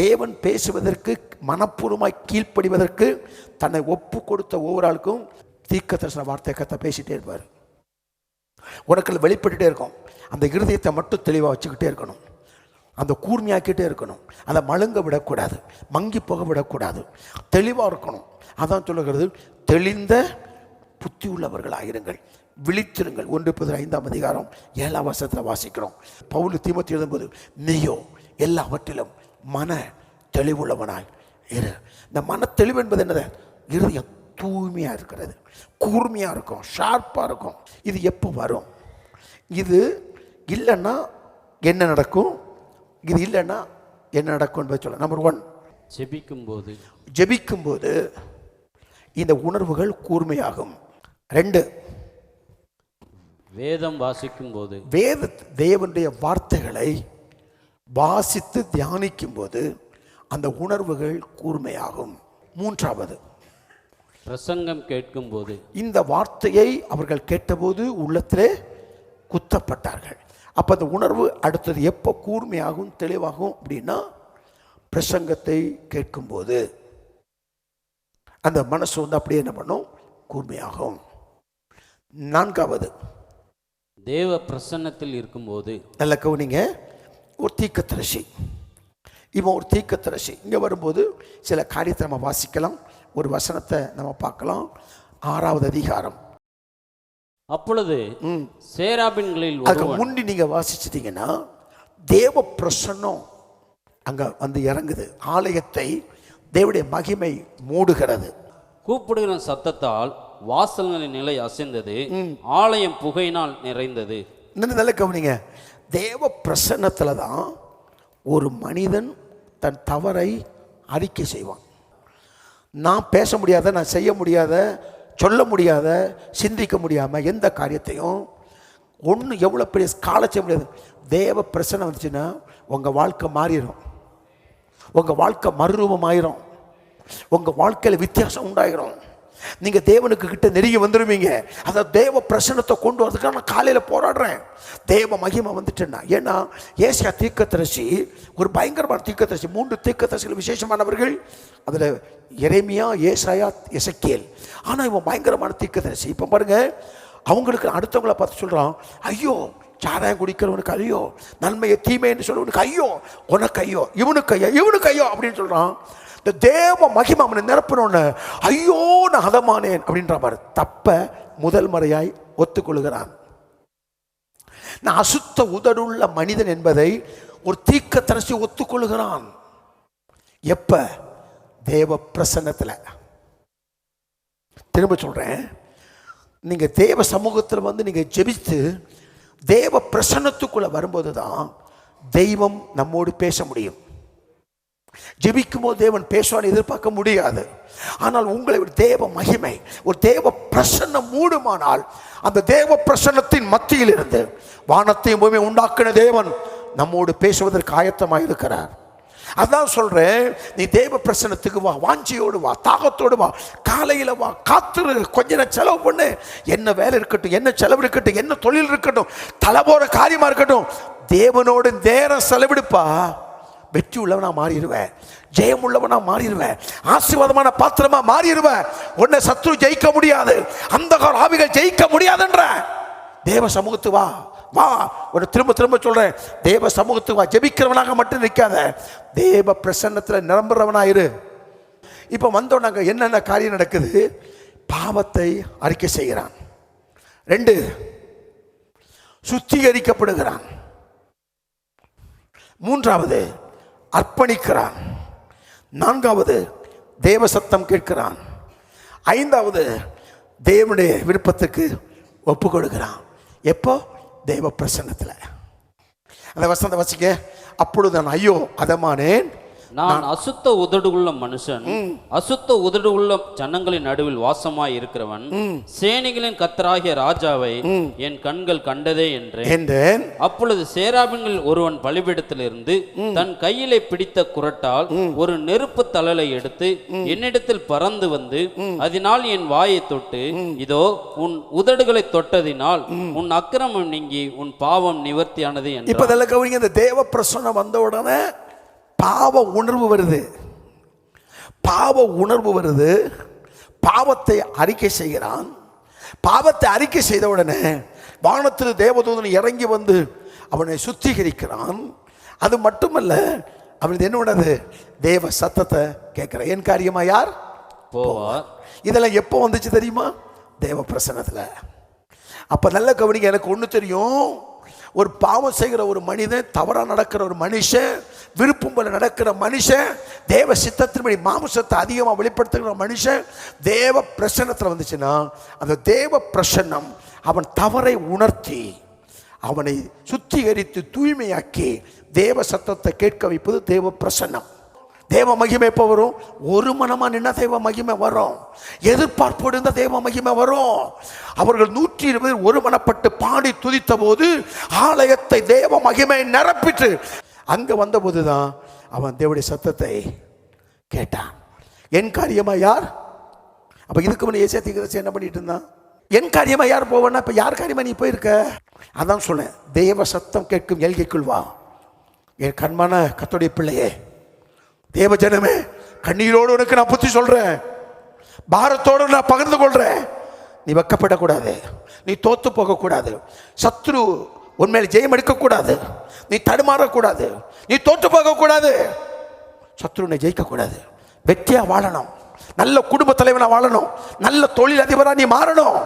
தேவன் பேசுவதற்கு மனப்பூர்வமாய் கீழ்ப்படிவதற்கு தன்னை ஒப்பு கொடுத்த ஒவ்வொரு ஆளுக்கும் தீர்க்கதரிசன வார்த்தை கத்த பேசிட்டே இருப்பார். உனக்கு வெளிப்பட்டுட்டே இருக்கும். அந்த இருதயத்தை மட்டும் தெளிவாக வச்சுக்கிட்டே இருக்கணும். அந்த கூர்மையாக்கிட்டே இருக்கணும். அதை மழுங்க விடக்கூடாது, மங்கி போக விடக்கூடாது, தெளிவாக இருக்கணும். அதான் சொல்லுகிறது, தெளிந்த புத்தி உள்ளவர்களாயிருங்கள், விழித்திருங்கள். 1 பேதுரு 5ஆம் அதிகாரம் 7ஆம் வசனத்தில் வாசிக்கிறோம். பவுல் தீமோத்தேயுக்கு எழுதும்போது, நீயோ எல்லாவற்றிலும் மன தெளிவுள்ளவனாய் இரு. இந்த மன தெளிவு என்பது என்னது? இருதயம் தூய்மையாக இருக்கிறது, கூர்மையாக இருக்கும், ஷார்ப்பாக இருக்கும். இது எப்போ வரும்? இது இல்லைன்னா என்ன நடக்கும், இது இல்லைன்னா என்ன நடக்கும் என்பதை சொல்ல. நம்பர் 1, ஜெபிக்கும்போது இந்த உணர்வுகள் கூர்மையாகும். 2, வேதம் வாசிக்கும் போது, தேவனுடைய வார்த்தைகளை வாசித்து தியானிக்கும் போது அந்த உணர்வுகள் கூர்மையாகும். 3வது, பிரசங்கம் கேட்கும் போது, இந்த வார்த்தையை அவர்கள் கேட்டபோது உள்ளத்திலே குத்தப்பட்டார்கள். அப்போ அந்த உணர்வு அடுத்தது எப்போ கூர்மையாகும் தெளிவாகும் அப்படின்னா, பிரசங்கத்தை கேட்கும்போது அந்த மனசு அப்படியே என்ன பண்ணும்? கூர்மையாகும். 4வது, தேவ பிரசன்னத்தில் இருக்கும்போது. நல்ல கவனிங்க, ஒரு தீர்க்கதரிசி, இவன் ஒரு தீர்க்கதரிசி. இங்கே வரும்போது சில காரியத்தை நம்ம வாசிக்கலாம், ஒரு வசனத்தை நம்ம பார்க்கலாம். 6வது அதிகாரம். அப்பொழுது சேராபின்களில் அதுக்கு முந்தி நீங்க வாசிச்சிட்டீங்கன்னா தேவ பிரசன்னம் அங்க வந்து இறங்குது. ஆலயத்தை தேவனுடைய மகிமை மூடுகிறது. கூப்பிடுகிற சத்தத்தால் வாசல்களின் நிலை அசைந்தது, ஆலயம் புகையினால் நிறைந்தது. நல்ல கவனிங்க, தேவ பிரசன்னத்துல தான் ஒரு மனிதன் தன் தவறை அறிக்கை செய்வான். நான் பேச முடியாத, நான் செய்ய முடியாத, சொல்ல முடியாத, சிந்திக்க முடியாமல் எந்த காரியத்தையும் ஒன்று எவ்வளோ பெரிய ஸ்கால செய்ய முடியாது. தேவ பிரசன்னம் வந்துச்சுன்னா உங்கள் வாழ்க்கை மாறிடும், உங்கள் வாழ்க்கை மறுரூபமாயிரும், உங்கள் வாழ்க்கையில் வித்தியாசம் உண்டாயிரும். நீங்கள் தேவனுக்கு கிட்ட நெருங்கி வந்துடுவீங்க. அதை தேவ பிரசன்னத்தை கொண்டு வரதுக்காக நான் காலையில் போராடுறேன். தேவ மகிமை வந்துட்டேன்னா. ஏன்னா ஏசியா தீர்க்கதரிசி ஒரு பயங்கரமான தீர்க்கதரிசி. 3 தீர்க்கதரிசிகள் விசேஷமானவர்கள். அதில் எரேமியா, ஏசாயா, எசேக்கியேல். ஆனால் இவன் பயங்கரமான தீர்க்கதரிசி. இப்போ பாருங்க, அவங்களுக்கு அடுத்தவங்களை பார்த்து சொல்கிறான், ஐயோ சாராயம் குடிக்கிறவனுக்கு ஐயோ, நன்மையை தீமைன்னு சொல்றவனுக்கு ஐயோ, உனக்கு ஐயோ, இவனுக்கு ஐயோ, இவனுக்கு ஐயோ அப்படின்னு சொல்கிறான். இந்த தேவ மகிமை அவனை நிரப்பினோன்னு ஐயோ நான் ஹதமானேன் அப்படின்ற மாதிரி தப்ப முதல் முறையாய் ஒத்துக்கொள்கிறான். நான் அசுத்த உதடுள்ள மனிதன் என்பதை ஒரு தீர்க்கதரிசி ஒத்துக்கொள்கிறான். எப்ப? தேவ பிரசன்னத்தில். திரும்ப சொல்றேன், நீங்க தேவ சமூகத்தில் வந்து நீங்க ஜெபித்து தேவ பிரசன்னத்துக்குள்ள வரும்போது தான் தெய்வம் நம்மோடு பேச முடியும். ஜெபிக்கும் போது தேவன் பேசுவான்னு எதிர்பார்க்க முடியாது. ஆனால் உங்களை ஒரு தேவ மகிமை, ஒரு தேவ பிரசன்னம் மூடுமானால் அந்த தேவ பிரசன்னத்தின் மத்தியில் இருந்து வானத்தையும் பூமியை உண்டாக்கின தேவன் நம்மோடு பேசுவதற்கு ஆயத்தமாக இருக்கிறார். அதான் சொல்றேன், நீ தேவ பிரசன்னத்துக்கு வா, வாஞ்சியோடு வா, தாகத்தோடு வா, காலையில வா, காத்துரு, கொஞ்ச நேரம் செலவு பண்ணு. என்ன வேலை இருக்கட்டும், என்ன செலவு இருக்கட்டும், என்ன தொழில் இருக்கட்டும், தலைபோற காரியமா இருக்கட்டும், தேவனோடு நேரம் செலவிடுப்பா. வெற்றி உள்ளவனா மாறிடுவேன், ஜெயம் உள்ளவனா மாறிடுவேன், ஆசீர்வாதமான பாத்திரமா மாறிடுவேன். உன்னை சத்ரு ஜெயிக்க முடியாது, அந்த ஆவிகள் ஜெயிக்க முடியாதுன்ற. தேவ சமூகத்து வா வா. ஒரு திரும்ப திரும்ப சொல்றேன், தேவ சமூகத்துக்கு வா. ஜெபிக்கிறவனாக மட்டும் நிற்காத, தேவ பிரசன்னத்தில் நிரம்புறவனாயிரு. இப்போ வந்தோன்னாங்க என்னென்ன காரியம் நடக்குது? பாவத்தை அறிக்கை செய்கிறான். 2, சுத்திகரிக்கப்படுகிறான். மூன்றாவது அர்ப்பணிக்கிறான். நான்காவது தேவ சத்தம் கேட்கிறான். ஐந்தாவது தேவனுடைய விருப்பத்துக்கு ஒப்பு கொடுக்கிறான். எப்போ? தேவ பிரசன்னத்தில். அந்த வசனத்தை வசிக்க, அப்பொழுது நான் ஐயோ அதமானேன், நான் அசுத்த உதடுள்ள மனுஷன், அசுத்த உதடுள்ள ஜனங்களின் நடுவில் வாசமாய் இருக்கிறவன், சேனைகளின் கர்த்தராகிய ராஜாவை என் கண்கள் கண்டதே என்றேன். அப்பொழுது சேராபின்கள் ஒருவன் பலிபீடத்திலிருந்து தன் கையிலே பிடித்த குறட்டால் ஒரு நெருப்பு தழலை எடுத்து என்னிடத்தில் பறந்து வந்து அதனால் என் வாயை தொட்டு, இதோ உன் உதடுகளை தொட்டதினால் உன் அக்கிரமம் நீங்கி உன் பாவம் நிவர்த்தியானது என்று. இப்ப இதெல்லாம் கவனிங்க. இந்த தேவ பிரசன்னம் வந்த உடனே பாவ உணர்வு வருது. பாவ உணர்வு வருது. பாவத்தை அறிக்கை செய்கிறான். பாவத்தை அறிக்கை செய்த உடனே வானத்தில் தேவதூதன் இறங்கி வந்து அவனை சுத்திகரிக்கிறான். அது மட்டுமல்ல, அவன் என்ன பண்ணது? தேவ சத்தத்தை கேட்கிறான். என் காரியமா யார் போவார். இதெல்லாம் எப்போ வந்துச்சு தெரியுமா? தேவ பிரசன்னத்தில். அப்ப நல்ல கவனிங்க. எனக்கு ஒன்று தெரியும். ஒரு பாவம் செய்கிற ஒரு மனிதன், தவறாக நடக்கிற ஒரு மனுஷன், விருப்பம் போல நடக்கிற மனுஷன், தேவ சித்தத்தின்படி மாம்சத்தை அதிகமாக வெளிப்படுத்துகிற மனுஷன் தேவ பிரசன்னத்தில் வந்துச்சுன்னா, அந்த தேவ பிரசன்னம் அவன் தவறை உணர்த்தி அவனை சுத்திகரித்து தூய்மையாக்கி தேவ சத்தத்தை கேட்க வைப்பது தேவ பிரசன்னம். தேவ மகிமை எப்போ வரும்? ஒரு மனமா நின்னா தேவ மகிமை வரும். எதிர்பார்ப்போடு இருந்த தேவ மகிமை வரும். அவர்கள் 120 ஒரு மனப்பட்டு பாடி துதித்த போது ஆலயத்தை தேவ மகிமை நிரப்பிட்டு அங்க வந்த போதுதான் அவன் தேவனுடைய சத்தத்தை கேட்டான். என் காரியமா யார்? அப்ப இதுக்கு முன்னே ஏசியா தீர்க்கதரிசி என்ன பண்ணிட்டு இருந்தான்? என் காரியமா யார் போவனா? இப்ப யார் காரியமா நீ போயிருக்க? அதான் சொன்னேன், தேவ சத்தம் கேட்கும் எல்கைக்குள் வா. என் கண்மான கர்த்தருடைய பிள்ளையே, தேவ ஜனமே, கண்ணீரோடு உனக்கு நான் புத்தி சொல்றேன், பாரத்தோடு நான் பகிர்ந்து கொள்றேன். நீ வெக்கப்படக்கூடாது, நீ தோத்து போகக்கூடாது, சத்ரு உன்மேல் ஜெயம் எடுக்கக்கூடாது, நீ தடுமாறக்கூடாது, நீ தோத்து போகக்கூடாது, சத்ருனை ஜெயிக்கக்கூடாது, வெற்றியா வாழணும், நல்ல குடும்ப தலைவனா வாழணும், நல்ல தொழில் அதிபரா நீ மாறணும்.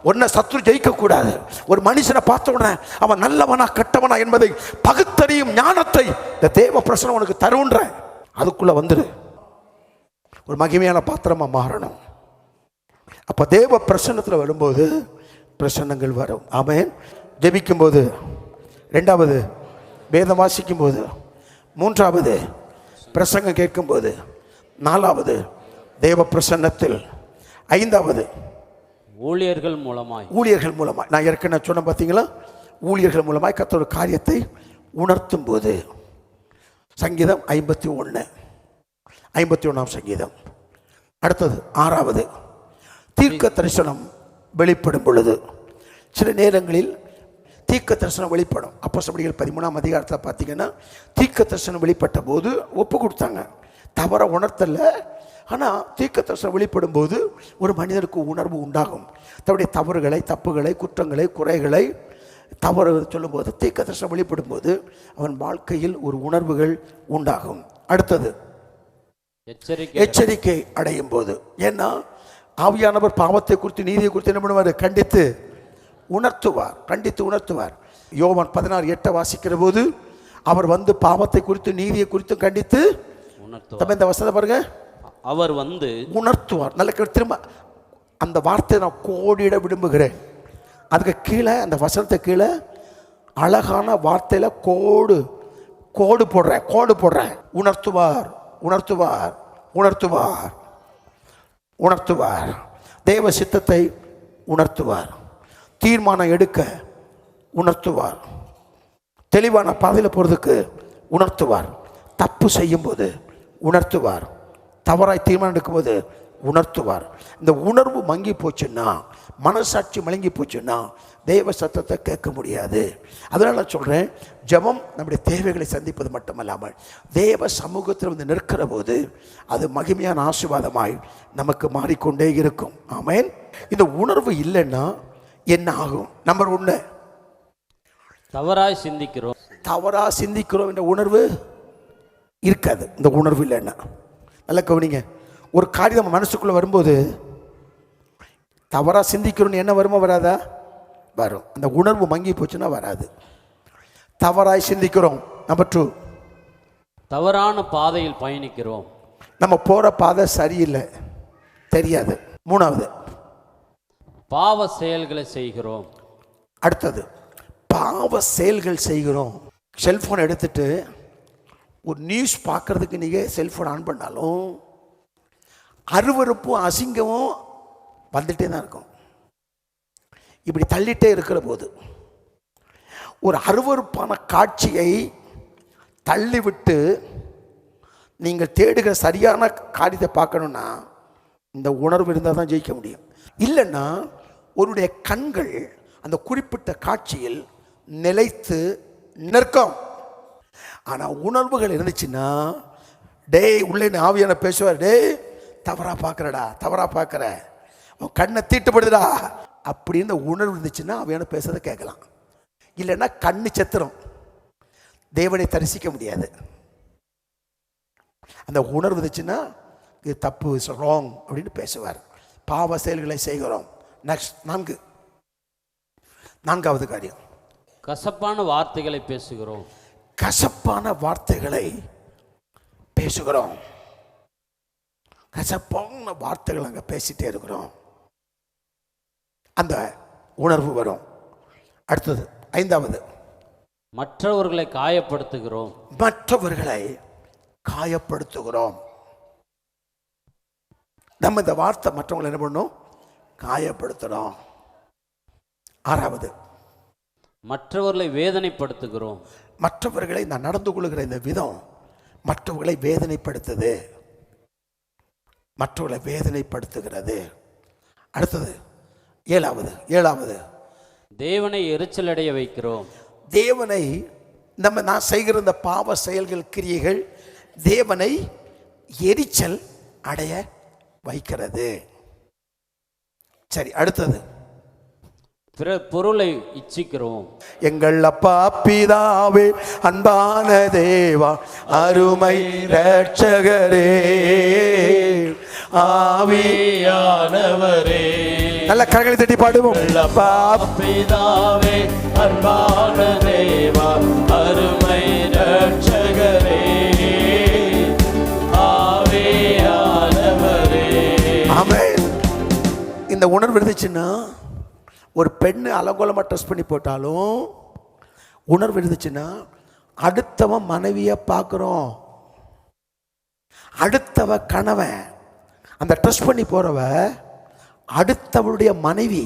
உன்னை சத்ரு ஜெயிக்கக்கூடாது. ஒரு மனுஷனை பார்த்த உடனே அவன் நல்லவனா கெட்டவனா என்பதை பகுத்தறியும் ஞானத்தை இந்த தேவ பிரசன்னம் உனக்கு தருன்ற. அதுக்குள்ள வந்துரு, ஒரு மகிமையான பாத்திரமா மாறணும். அப்ப தேவ பிரசன்னத்தில் வரும்போது பிரசன்னங்கள் வரும். ஆமென். ஜெபிக்கும் போது, ரெண்டாவது வேதம் வாசிக்கும் போது, மூன்றாவது பிரசங்கம் கேட்கும் போது, நாலாவது தேவ பிரசன்னத்தில், ஐந்தாவது ஊழியர்கள் மூலமாய். ஊழியர்கள் மூலமாய் நான் ஏற்கனவே சொன்ன பார்த்தீங்களா? ஊழியர்கள் மூலமாய் கர்த்தருடைய காரியத்தை உணர்த்தும் போது. சங்கீதம் 51 சங்கீதம். அடுத்தது ஆறாவது தீர்க்க தரிசனம் வெளிப்படும் பொழுது. சில நேரங்களில் தீர்க்க தரிசனம் வெளிப்படும். அப்போஸ்தலர்கள் 13ஆம் அதிகாரத்தில் பார்த்தீங்கன்னா தீர்க்க தரிசனம் வெளிப்பட்ட போது ஒப்பு கொடுத்தாங்க. தவற உணர்த்தல. ஆனால் தீர்க்க தரிசனம் வெளிப்படும் போது ஒரு மனிதனுக்கு உணர்வு உண்டாகும். தன்னுடைய தவறுகளை, தப்புகளை, குற்றங்களை, குறைகளை, தவறு சொல்லும்போது தீர்க்க தரிசனம் வெளிப்படும் போது அவன் வாழ்க்கையில் ஒரு உணர்வுகள் உண்டாகும். அடுத்தது எச்சரிக்கை அடையும் போது. ஏன்னா ஆவியானவர் பாவத்தை குறித்து, நீதியை குறித்து என்ன பண்ணுவார்? கண்டித்து உணர்த்துவார். யோவான் 16:8 வாசிக்கிற போது அவர் வந்து பாவத்தை குறித்து, நீதியை குறித்து கண்டித்து உணர்த்துவார். இந்த வசனத்தை பாருங்க, அவர் வந்து உணர்த்துவார். நல்ல திரும்ப அந்த வார்த்தையை நான் கோடிட விரும்புகிறேன். அதுக்கு கீழே, அந்த வசனத்தை கீழே அழகான வார்த்தையில கோடு போடுறேன். உணர்த்துவார். தேவ சித்தத்தை உணர்த்துவார். தீர்மானம் எடுக்க உணர்த்துவார். தெளிவான பாதையில் போறதுக்கு உணர்த்துவார். தப்பு செய்யும் போது உணர்த்துவார். தவறாய் தீர்மானம் எடுக்கும்போது உணர்த்துவார். இந்த உணர்வு மங்கி போச்சுன்னா, மனசாட்சி மலங்கி போச்சுன்னா தேவ சத்தத்தை கேட்க முடியாது. அதனால நான் சொல்றேன், ஜெபம் நம்முடைய தேவைகளை சந்திப்பது மட்டுமல்லாமல் தேவ சமூகத்தில் வந்து நிற்கிற போது அது மகிமையான ஆசீர்வாதமாய் நமக்கு மாறிக்கொண்டே இருக்கும். ஆமென். இந்த உணர்வு இல்லைன்னா என்ன ஆகும்? நம்பர் 1, தவறாய் சிந்திக்கிறோம் என்ற உணர்வு இருக்காது. இந்த உணர்வு இல்லைன்னா, நல்லா கவனிங்க, ஒரு காரியம் நம்ம மனசுக்குள்ள வரும்போது தவறா சிந்திக்கிறோன்னு என்ன வருமா வராதா? வரும். அந்த உணர்வு மங்கி போச்சுன்னா வராது. தவறாய் சிந்திக்கிறோம். நம்பர் 2, தவறான பாதையில் பயணிக்கிறோம். நம்ம போகிற பாதை சரியில்லை, தெரியாது. 3வது, பாவ செயல்களை செய்கிறோம். அடுத்தது பாவ செயல்கள் செய்கிறோம். செல்ஃபோன் எடுத்துட்டு ஒரு நியூஸ் பார்க்கறதுக்கு நீங்கள் செல்ஃபோன் ஆன் பண்ணாலும் அருவருப்பும் அசிங்கமும் வந்துட்டே தான் இருக்கும். இப்படி தள்ளிட்டே இருக்கிற போது ஒரு அருவருப்பான காட்சியை தள்ளிவிட்டு நீங்கள் தேடுகிற சரியான காரியத்தை பார்க்கணுன்னா இந்த உணர்வு இருந்தால் தான் ஜெயிக்க முடியும். இல்லைன்னா உன்னுடைய கண்கள் அந்த குறிப்பிட்ட காட்சியில் நிலைத்து நிற்கும். ஆனால் உணர்வுகள் இருந்துச்சுன்னா, டேய் உள்ளே ஆவியான பேசுவார், டேய் தவறாக பார்க்குறடா, தவறாக பார்க்குற, உன் கண்ணை தீட்டுப்படுதுடா அப்படின்னு உணர்வு இருந்துச்சுன்னா ஆவியான பேசுறதை கேட்கலாம். இல்லைன்னா கண்ணு செத்துரும், தேவனை தரிசிக்க முடியாது. அந்த உணர்வு இருந்துச்சுன்னா இது தப்பு, இஸ் ராங் அப்படின்னு பேசுவார். பாவ செயல்களை செய்கிறோம். நெக்ஸ்ட் 4வது காரியம், கசப்பான வார்த்தைகளை பேசுகிறோம். கசப்பான வார்த்தைகளை பேசுகிறோம். கசப்பான வார்த்தைகள் அங்கே பேசிட்டே இருக்கிறோம், அந்த உணர்வு வரும். அடுத்தது 5வது, மற்றவர்களை காயப்படுத்துகிறோம். மற்றவர்களை காயப்படுத்துகிறோம். நம்ம இந்த வார்த்தை மற்றவங்களை என்ன பண்ணணும்? காயப்படுத்துகிறோம். 6வது, மற்றவர்களை வேதனைப்படுத்துகிறோம். மற்றவர்களை நான் நடந்து கொள்கிற இந்த விதம் மற்றவர்களை வேதனைப்படுத்துது, மற்றவர்களை வேதனைப்படுத்துகிறது. அடுத்தது 7வது, தேவனை எரிச்சலடைய வைக்கிறோம். தேவனை நான் செய்கிற இந்த பாவ செயல்கள், கிரியைகள் தேவனை எரிச்சல் அடைய வைக்கிறது. சரி, அடுத்தது பிற பொருளை இச்சிக்கிறோம். எங்கள் அப்பா பிதாவே, அன்பான தேவா, அருமை இரட்சகரே, ஆவியானவரே, நல்ல கரங்களை தட்டி பாடுவோம். அப்பா பிதாவே, அன்பான தேவா, அருமை இரட்சகரே, ஆவியானவரே. ஆமென். இந்த உணர்வு இருந்துச்சுன்னா, ஒரு பெண்ணு அலங்கோலமாக ட்ரெஸ் பண்ணி போட்டாலும் உணர்வு இருந்துச்சுன்னா, அடுத்தவன் மனைவியை பார்க்குறோம், அடுத்தவ கணவன், அந்த ட்ரெஸ் பண்ணி போறவ அடுத்தவளுடைய மனைவி,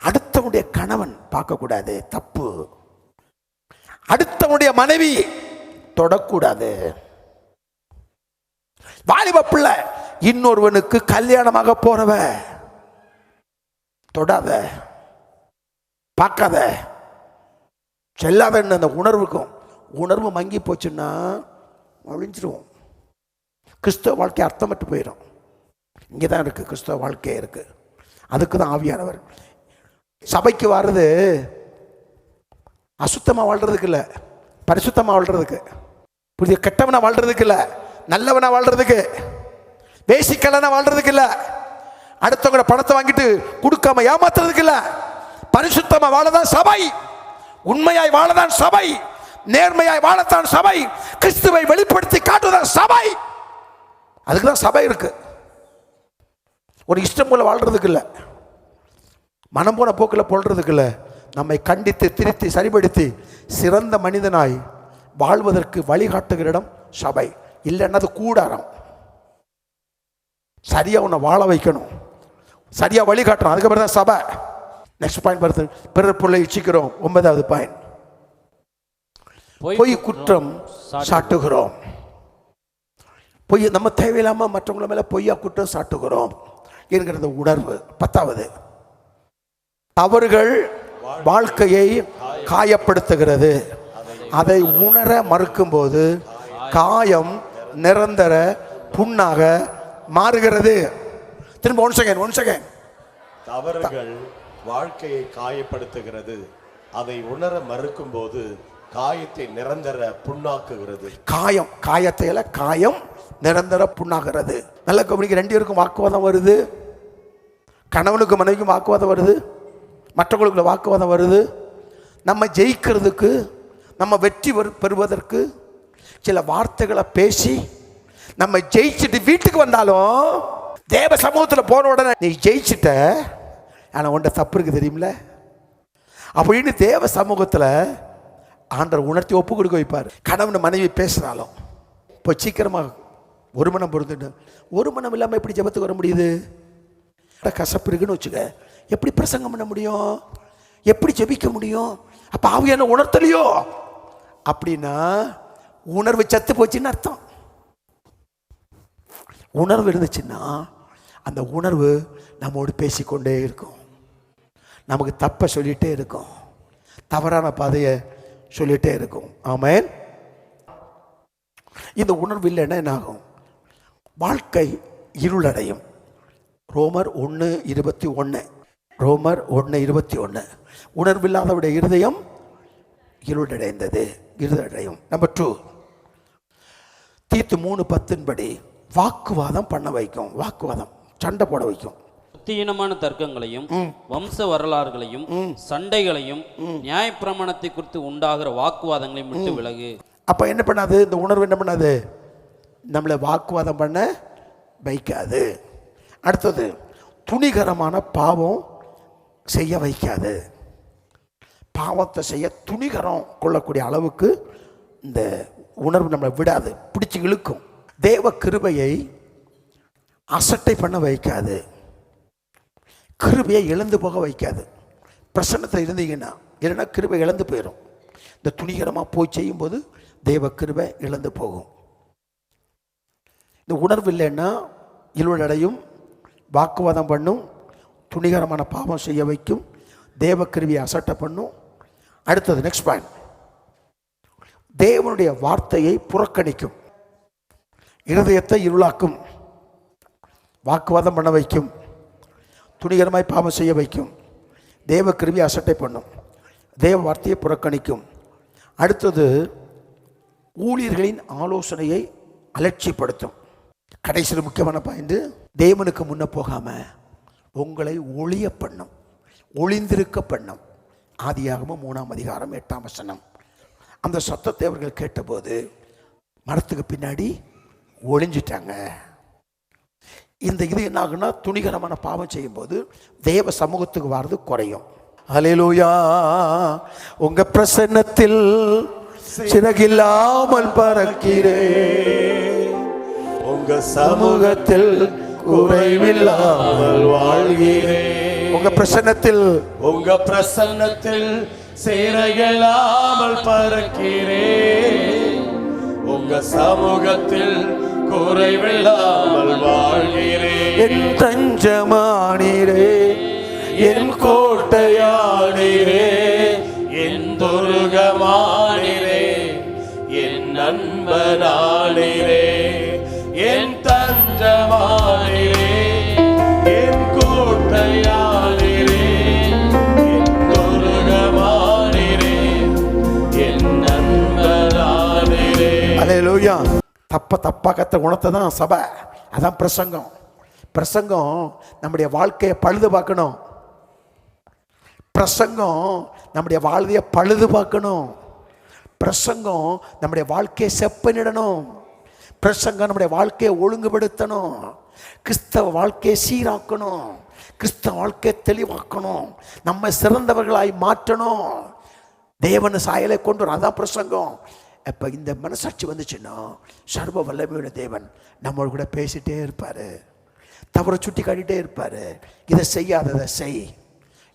அடுத்தவனுடைய கணவன் பார்க்கக்கூடாது, தப்பு. அடுத்தவனுடைய மனைவி தொடக்கூடாது. வாலிப பிள்ளை இன்னொருவனுக்கு கல்யாணமாக போறவ தொடாத, பார்க்காத, செல்லாதன்னு அந்த உணர்வுக்கும். உணர்வு மங்கி போச்சுன்னா ஒழிஞ்சிருவோம். கிறிஸ்தவ வாழ்க்கை அர்த்தமற்று போயிடும். இங்கே தான் இருக்குது கிறிஸ்தவ வாழ்க்கையே இருக்குது. அதுக்கு தான் ஆவியானவர். சபைக்கு வர்றது அசுத்தமாக வாழ்கிறதுக்கு இல்லை, பரிசுத்தமாக வாழ்கிறதுக்கு. புதிய கெட்டவனா வாழ்கிறதுக்கு இல்லை, நல்லவனா வாழ்கிறதுக்கு, பேசிக்கலனா வாழ்கிறதுக்கு இல்லை, அடுத்தவங்க பணத்தை வாங்கிட்டு கொடுக்காம ஏமாத்துறதுக்கு இல்லை. பரிசுத்தமாக வாழதான் சபை, உண்மையாய் வாழதான் சபை, நேர்மையாய் வாழத்தான் சபை, கிறிஸ்துவை வெளிப்படுத்தி காட்டுதான் சபை. அதுக்கு தான் சபை இருக்கு. ஒரு இஷ்டம் போல வாழ்றதுக்கு இல்லை, மனம் போன போக்கில் போடுறதுக்கு இல்லை. நம்மை கண்டித்து திருத்தி சரிபடுத்தி சிறந்த மனிதனாய் வாழ்வதற்கு வழிகாட்டுகிற இடம் சபை. இல்லைன்னா அது கூடாரம். சரியா உன்னை வாழ வைக்கணும், சரியா வழிகாட்டணும், அதுக்கப்புறம் தான் சபை. நெக்ஸ்ட் பாயிண்ட் வருது, பிறர் பொருளை இச்சிக்கிறோம். 9வது பாயிண்ட், பொய் குற்றம் சாட்டுகிறோம். பொய், நம்ம தேவையில்லாமல் மற்றவங்கள மேலே பொய்யா குற்றம் சாட்டுகிறோம் என்கிறது உணர்வு. 10வது, தவறுகள் வாழ்க்கையை காயப்படுத்துகிறது. அதை உணர மறுக்கும்போது காயம் நிரந்தர புண்ணாக மாறுகிறது. திரும்ப ஒன் செகண்ட். தவறுகள் வாழ்க்கையை காயப்படுத்துகிறது, அதை உணர மறுக்கும் போது காயத்தை நிரந்தர புண்ணாக்குகிறது. காயம் நிரந்தர புண்ணாகிறது. நல்ல கவனிக்க, 2 பேருக்கும் வாக்குவாதம் வருது, கணவனுக்கும் மனைவிக்கும் வாக்குவாதம் வருது. மற்றவங்களுக்குள்ள வாக்குவாதம் வருது. நம்ம ஜெயிக்கிறதுக்கு, நம்ம வெற்றி பெறுவதற்கு சில வார்த்தைகளை பேசி நம்ம ஜெயிச்சுட்டு வீட்டுக்கு வந்தாலும் தேவ சமூகத்தில் போன உடனே நீ ஜெயிச்சுட்ட, ஆனால் உன்ட தப்பு இருக்கு தெரியுமில்ல அப்படின்னு தேவ சமூகத்தில் ஆண்டவர் உணர்த்தி ஒப்பு கொடுக்க வைப்பார். கணவன் மனைவி பேசுகிறாலும் இப்போ சீக்கிரமாக ஒரு மனம் பொருந்துட்டு, ஒரு மனம் இல்லாமல் எப்படி ஜெபத்துக்கு வர முடியுது? கசப்பு இருக்குன்னு வச்சுக்க, எப்படி பிரசங்கம் பண்ண முடியும்? எப்படி ஜெபிக்க முடியும்? அப்போ ஆவியான உணர்த்தலையோ அப்படின்னா உணர்வு சத்து போச்சுன்னு அர்த்தம். உணர்வு இருந்துச்சுன்னா அந்த உணர்வு நம்மோடு பேசிக்கொண்டே இருக்கும், நமக்கு தப்பை சொல்லிகிட்டே இருக்கும், தவறான பாதையை சொல்லிகிட்டே இருக்கும். ஆமென். இந்த உணர்வு இல்லைன்னா என்ன ஆகும்? வாழ்க்கை இருளடையும். ரோமர் 1:21, ரோமர் 1:21. உணர்வில்லாதவருடைய இருதயம் இருளடைந்தது, இருளடையும். நம்பர் 2, தீத்து 3:10 படி வாக்குவாதம் பண்ண வைக்கும். வாக்குவாதம் சண்டை போட வைக்கும். புத்தியீனமான தர்க்கங்களையும் வம்ச வரலாறுகளையும் சண்டைகளையும் நியாயப்பிரமாணத்தை குறித்து உண்டாகிற வாக்குவாதங்களையும் விட்டு விலகு. அப்ப என்ன பண்ணாது? இந்த உணர்வு என்ன பண்ணாது? நம்மளை வாக்குவாதம் பண்ண வைக்காது. அடுத்தது, துணிகரமான பாவம் செய்ய வைக்காது. பாவத்தை செய்ய துணிகரம் கொள்ளக்கூடிய அளவுக்கு இந்த உணர்வு நம்மளை விடாது, பிடிச்சு இழுக்கும். தேவ கிருபையை அசட்டை பண்ண வைக்காது, கிருபையை இழந்து போக வைக்காது. பிரசன்னத்தில் இருந்தீங்கன்னா, இல்லைன்னா கிருபை இழந்து போயிடும். இந்த துணிகரமாக போய் செய்யும்போது தேவ கிருபை இழந்து போகும். இந்த உணர்வு இல்லைன்னா இருளடையும், வாக்குவாதம் பண்ணும், துணிகரமான பாவம் செய்ய வைக்கும், தேவ கிருபையை அசட்டை பண்ணும். அடுத்தது நெக்ஸ்ட் பாயிண்ட், தேவனுடைய வார்த்தையை புறக்கணிக்கும், இருதயத்தை இருளாக்கும், வாக்குவாதம் பண்ண வைக்கும், துணிகரமாய் பாவம் செய்ய வைக்கும், தேவ கிருபையை அசட்டை பண்ணும், தேவ வார்த்தையை புறக்கணிக்கும். அடுத்தது, ஊழியர்களின் ஆலோசனையை அலட்சிப்படுத்தும். கடைசியில் முக்கியமான பாயிண்ட், தேவனுக்கு முன்ன போகாம உங்களை ஒளிய பண்ணும், ஒளிந்திருக்க பண்ணும். ஆதியாகமம் 3:8. அந்த சத்தத்தை அவர்கள் கேட்டபோது மரத்துக்கு பின்னாடி ஒளிஞ்சிட்டாங்க. இந்த இது என்ன ஆகுனா, துணிகரமான பாவம் செய்யும் போது தேவ சமூகத்துக்கு வர்றது குறையும். ஹல்லேலூயா. உங்க பிரசன்னத்தில் சிறகில்லாமல் பறக்கிறேன், உங்க சமூகத்தில் குறைவில்லாமல் வாழ்கிறேன். உங்க பிரசன்னத்தில், உங்க பிரசன்னத்தில் சிறகில்லாமல் பறக்கிறேன், உங்க சமூகத்தில் குறைவில்லாமல் வாழ்கிறேன். என் தஞ்சமானீரே, என் கோட்டையானீரே, என் துருகமானீரே, என் நண்பனானீரே, என் தஞ்சமானீரே, என் கோட்டையானீரே, என் துருகமானீரே, என் நண்பனானீரே. அல்லேலூயா. தப்பா கத்த குணத்தை தான் சபை, அதான் பிரசங்கம். பிரசங்கம் நம்முடைய வாழ்க்கையை பழுது பார்க்கணும். பிரசங்கம் நம்முடைய வாழ்க்கையை பழுது பார்க்கணும். பிரசங்கம் நம்முடைய வாழ்க்கையை செப்பனிடணும். பிரசங்கம் நம்முடைய வாழ்க்கையை ஒழுங்குபடுத்தணும். கிறிஸ்தவ வாழ்க்கையை சீராக்கணும். கிறிஸ்தவ வாழ்க்கையை தெளிவாக்கணும். நம்ம சிறந்தவர்களாய் மாற்றணும். தேவன் சாயலை கொண்டு வரும், அதான் பிரசங்கம். இப்போ இந்த மனசாட்சி வந்துச்சுன்னா சர்வ வல்லமையுள்ள தேவன் நம்மளோட கூட பேசிட்டே இருப்பார், தவறை சுட்டி காட்டிகிட்டே இருப்பார். இதை செய்யாததை செய்.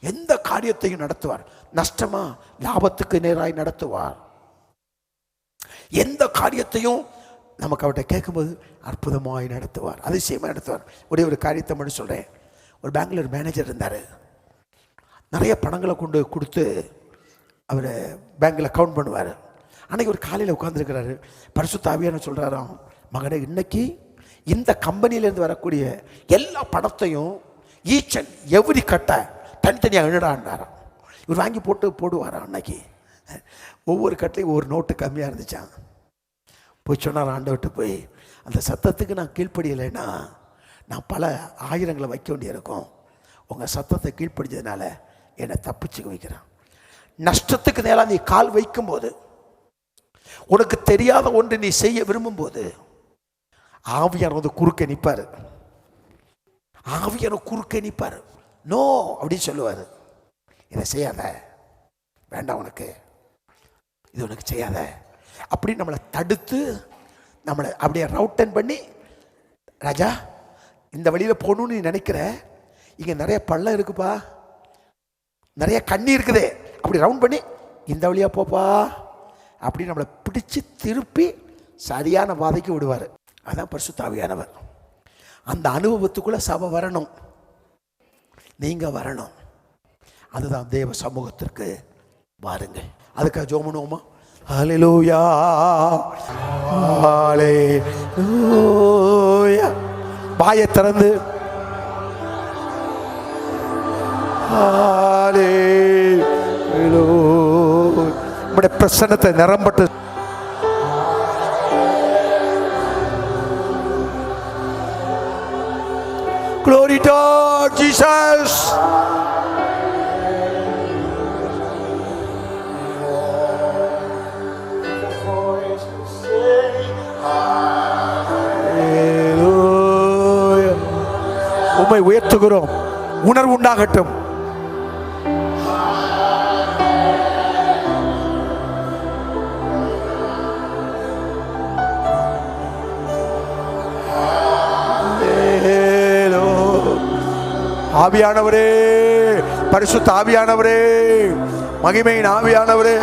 எந்த காரியத்தையும் நடத்துவார். நஷ்டமா லாபத்துக்கு நேராய் நடத்துவார். எந்த காரியத்தையும் நமக்கு அவர்கிட்ட கேட்கும்போது அற்புதமாய் நடத்துவார், அதிசயமாக நடத்துவார். ஒரே ஒரு காரியத்தை மட்டும் சொல்கிறேன். ஒரு பேங்க்ல ஒரு மேனேஜர் இருந்தார். நிறைய பணங்களை கொண்டு கொடுத்து அவர் பேங்க்கில் அக்கௌண்ட் பண்ணுவார். அன்றைக்கி ஒரு காலையில் உட்காந்துருக்கிறாரு. பரிசுத்த ஆவியானவர் சொல்கிறாராம், மகனே, இன்னைக்கு இந்த கம்பெனியிலேருந்து வரக்கூடிய எல்லா பணத்தையும் ஈச் அண்ட் எவ்ரி கட்டை தனித்தனியாக எழுடாண்டாராம். இவர் வாங்கி போடுவாராம். அன்னைக்கு ஒவ்வொரு கட்டையும் ஒரு நோட்டு கம்மியாக இருந்துச்சான். போய் சொன்னார் ஆண்டவர்கிட்ட போய், அந்த சத்தத்துக்கு நான் கீழ்ப்படியலைன்னா நான் பல ஆயிரங்களை வைக்க வேண்டியிருக்கும். உங்கள் சத்தத்தை கீழ்ப்படிச்சதுனால என்னை தப்பிச்சு வைக்கிறான். நஷ்டத்துக்கு நேராக நீ கால் வைக்கும்போது, உனக்கு தெரியாத ஒன்று நீ செய்ய விரும்பும் போது, ஆவியானவர் வந்து குறுக்க நிற்பார். ஆவியானவர் குறுக்க நிற்பார். நோ அப்படின்னு சொல்லுவார். இதை செய்யாத, வேண்டாம் உனக்கு, இது உனக்கு செய்யாத அப்படின்னு நம்மளை தடுத்து நம்மளை அப்படியே ரவுட்டன் பண்ணி, ராஜா இந்த வழியில் போகணும்னு நீ நினைக்கிற, இங்கே நிறைய பள்ளம் இருக்குப்பா, நிறைய கண்ணி இருக்குதே, அப்படி ரவுண்ட் பண்ணி இந்த வழியாக போப்பா அப்படி நம்மளை பிடிச்சி திருப்பி சரியான பாதைக்கு விடுவார். அதான் பரிசுத்த ஆவியானவர். அந்த அனுபவத்துக்குள்ளே சபை வரணும், நீங்கள் வரணும். அதுதான் தேவ சமூகத்திற்கு வாருங்கள். அதுக்காக ஜெபம் பண்ணுவோமா? ஹல்லேலூயா, ஹல்லேலூயா. வாயை திறந்து நம்முடைய பிரசன்னத்தை நிரம்பட்டு Glory to Jesus. உம்மை உயர்த்துகிறோம். உணர்வு உண்டாகட்டும். ஆவியானவரே, பரிசுத்த ஆவியானவரே, மகிமையின் ஆவியானவரே,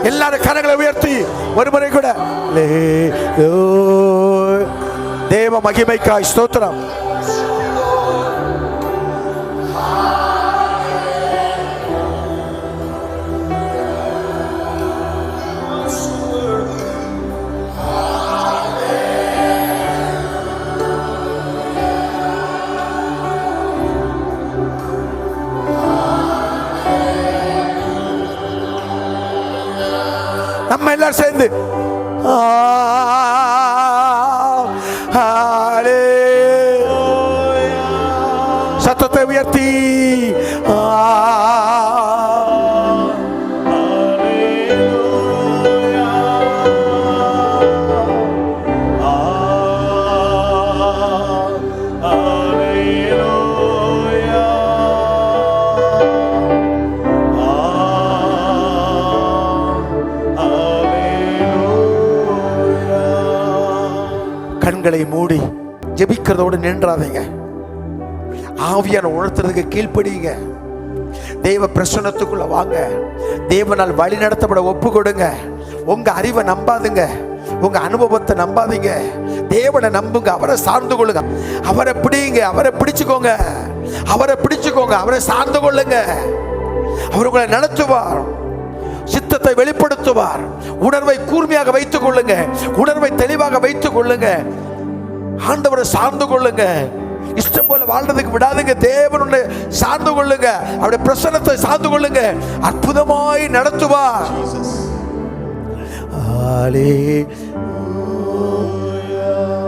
எல்லாரும் கரங்களை உயர்த்தி ஒருமுறை கூட தேவ மகிமைக்காய் ஸ்தோத்திரம். நம்ம எல்லாரும் சேர்ந்து சத்தத்தை உயர்த்தி கண்களை மூடி ஜெபிக்கிறதோடு நின்றாதீங்க. ஆவியான உணர்த்துறதுக்கு கீழ்ப்படிங்க. தேவ பிரசன்னத்துக்குள்ள வாங்க. தேவனால் வழி நடத்தப்பட ஒப்பு கொடுங்க. உங்க அறிவை நம்பாதுங்க, உங்க அனுபவத்தை நம்பாதீங்க. தேவனை நம்புங்க, அவரை சார்ந்து கொள்ளுங்க. அவரை பிடிங்க, அவரை பிடிச்சுக்கோங்க, அவரை பிடிச்சுக்கோங்க, அவரை சார்ந்து கொள்ளுங்க. அவர் உங்களை நடத்துவார், சித்தத்தை வெளிப்படுத்துவார். உணர்வை கூர்மையாக வைத்துக் கொள்ளுங்க, உணர்வை தெளிவாக வைத்துக் கொள்ளுங்க. ஆண்டவரை சார்ந்து கொள்ளுங்க. இஷ்டம் போல வாழ்றதுக்கு விடாதுங்க. தேவனுடைய சார்ந்து கொள்ளுங்க, அவருடைய பிரசன்னத்தை சார்ந்து கொள்ளுங்க. அற்புதமாய் நடத்துவார்.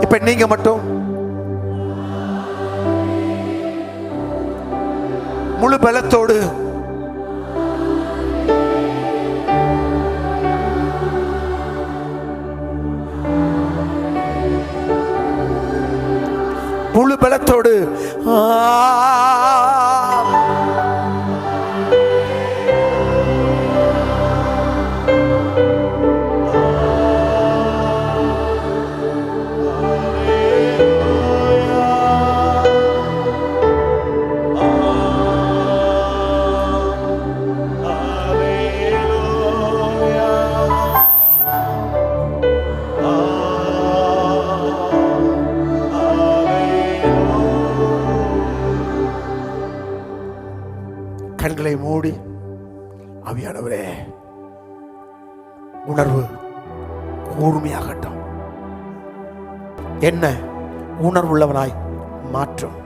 இப்ப நீங்க மட்டும் முழு பலத்தோடு முழு பலத்தோடு கண்களை மூடி ஆவியானவரே உணர்வு கூர்மையாகட்டும். என்ன உணர்வுள்ளவனாய் மாற்றும்.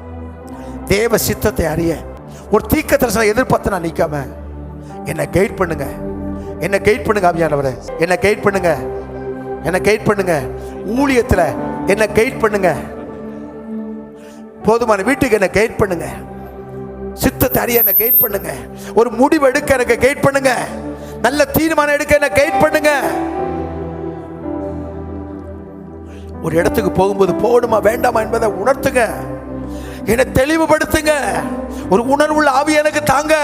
தேவ சித்தத்தை அறிய ஒரு தீர்க்க தரிசன எதிர்பார்த்து நான் நிற்காம என்னை கைட் பண்ணுங்க, என்னை கைட் பண்ணுங்க. ஆவியானவரே என்னை கைட் பண்ணுங்க, என்னை கைட் பண்ணுங்க. ஊழியத்தில் என்னை கைட் பண்ணுங்க. போதுமான வீட்டுக்கு என்ன கைட் பண்ணுங்க, சித்தத்தை அறிய என்ன கைட் பண்ணுங்க, ஒரு முடிவு எடுக்க எனக்கு கைட் பண்ணுங்க, நல்ல தீர்மானம் எடுக்க என்ன கைட் பண்ணுங்க. ஒரு இடத்துக்கு போகும்போது போகணுமா வேண்டாமா என்பதை உணர்த்துங்க, என்னை தெளிவுபடுத்துங்க. ஒரு உணர்வுள்ள ஆவி எனக்கு தாங்க.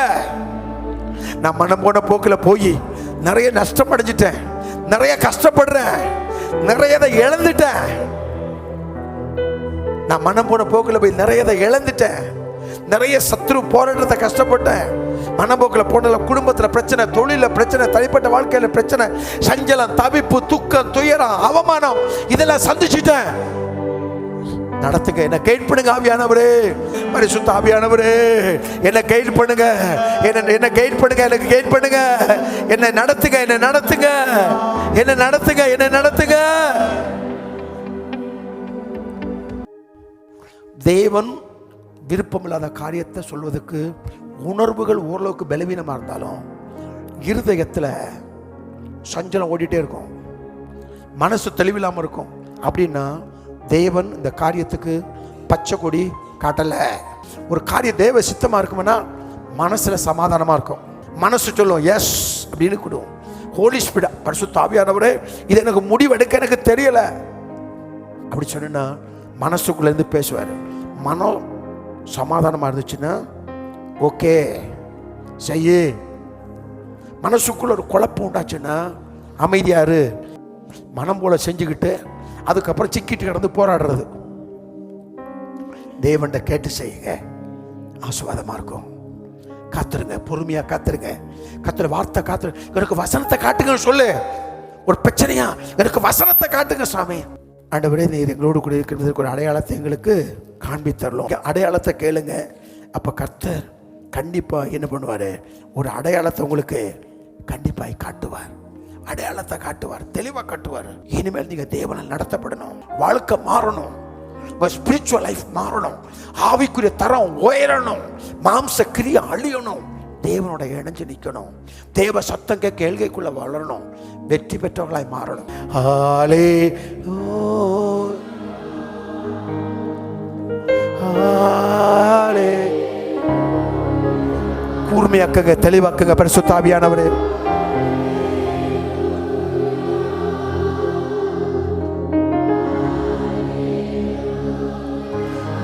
நான் மனம் போன போக்கில் போய் நிறைய நஷ்டம் அடைஞ்சிட்டேன், நிறைய கஷ்டப்படுறேன், நிறைய இழந்துட்டேன். நான் மனம் போன போக்கில் போய் நிறைய இழந்துட்டேன், நிறைய சத்ரு போராட்டத்தை கஷ்டப்பட்டேன். மனப்போக்கில் போனதில் குடும்பத்தில் பிரச்சனை, தொழிலில் பிரச்சனை, தனிப்பட்ட வாழ்க்கையில் பிரச்சனை, சஞ்சலம், தவிப்பு, துக்கம், துயரம், அவமானம் இதெல்லாம் சந்திச்சுட்டேன். நடத்துங்க, என்ன கைட் பண்ணுங்க ஆவியானவரே, பரிசுத்த ஆவியானவரே என்ன கைட் பண்ணுங்க, என்ன கைட் பண்ணுங்க, எனக்கு கைட் பண்ணுங்க, என்ன நடத்துங்க, என்ன நடத்துங்க, என்ன நடத்துங்க, என்ன நடத்துங்க. தேவன் விருப்பமில்லாத காரியத்தை சொல்வதற்கு உணர்வுகள் ஓரளவுக்கு பலவீனமாக இருந்தாலும் இருதயத்தில் சஞ்சலம் ஓடிட்டே இருக்கும், மனசு தெளிவில்லாமல் இருக்கும். அப்படின்னா தேவன் இந்த காரியத்துக்கு பச்சை கொடி காட்டலை. ஒரு காரியம் தேவ சித்தமாக இருக்கும்னா மனசில் சமாதானமாக இருக்கும், மனசு சொல்லும் எஸ் அப்படின்னு கூடும். ஹோலி ஸ்பிரிட், பரிசுத்த ஆவியானவரே இது எனக்கு முடிவெடுக்க எனக்கு தெரியலை அப்படி சொன்னா மனசுக்குள்ளேருந்து பேசுவார். மனம் சமாதானமாக இருந்துச்சுன்னா ஓகே செய்யு. மனசுக்குள்ள ஒரு குழப்பம் உண்டாச்சுன்னா அமைதியாரு, மனம் போல செஞ்சுக்கிட்டு அதுக்கப்புறம் சிக்கிட்டு கிடந்து போராடுறது. தேவன்கிட்ட கேட்டு செய்யுங்க, ஆசீர்வாதமா இருக்கும். காத்துருங்க, பொறுமையா காத்துருங்க. கர்த்தர் வார்த்தை காத்துரு, எனக்கு வசனத்தை காட்டுங்கன்னு சொல்லு. ஒரு பிரச்சனையா எனக்கு வசனத்தை காட்டுங்க சாமி. ஆண்டவரே நீர் எங்களோடு கூட இருக்கிறதுக்கு ஒரு அடையாளத்தை எங்களுக்கு காண்பித்தரலாம். அடையாளத்தை கேளுங்க, அப்போ கர்த்தர் கண்டிப்பாக என்ன பண்ணுவார், ஒரு அடையாளத்தை உங்களுக்கு கண்டிப்பாக காட்டுவார். அடையாளத்தை காட்டுவார், தெளிவாக காட்டுவார். இனிமேல் நீங்கள் தேவனால் நடத்தப்படணும், வாழ்க்கை மாறணும், ஸ்பிரிச்சுவல் லைஃப் மாறணும், ஆவிக்குரிய தரம் உயரணும், மாம்ச கிரியை அழியணும், தேவனோட இணைஞ்சு நிற்கணும், தேவ சத்தம் கேட்க கேள்விக்குள்ள வளரணும், வெற்றி பெற்றவர்களாய் மாறணும். கூர்மையாக்குங்க, தெளிவாக்குங்க பரிசுத்த ஆவியானவரே.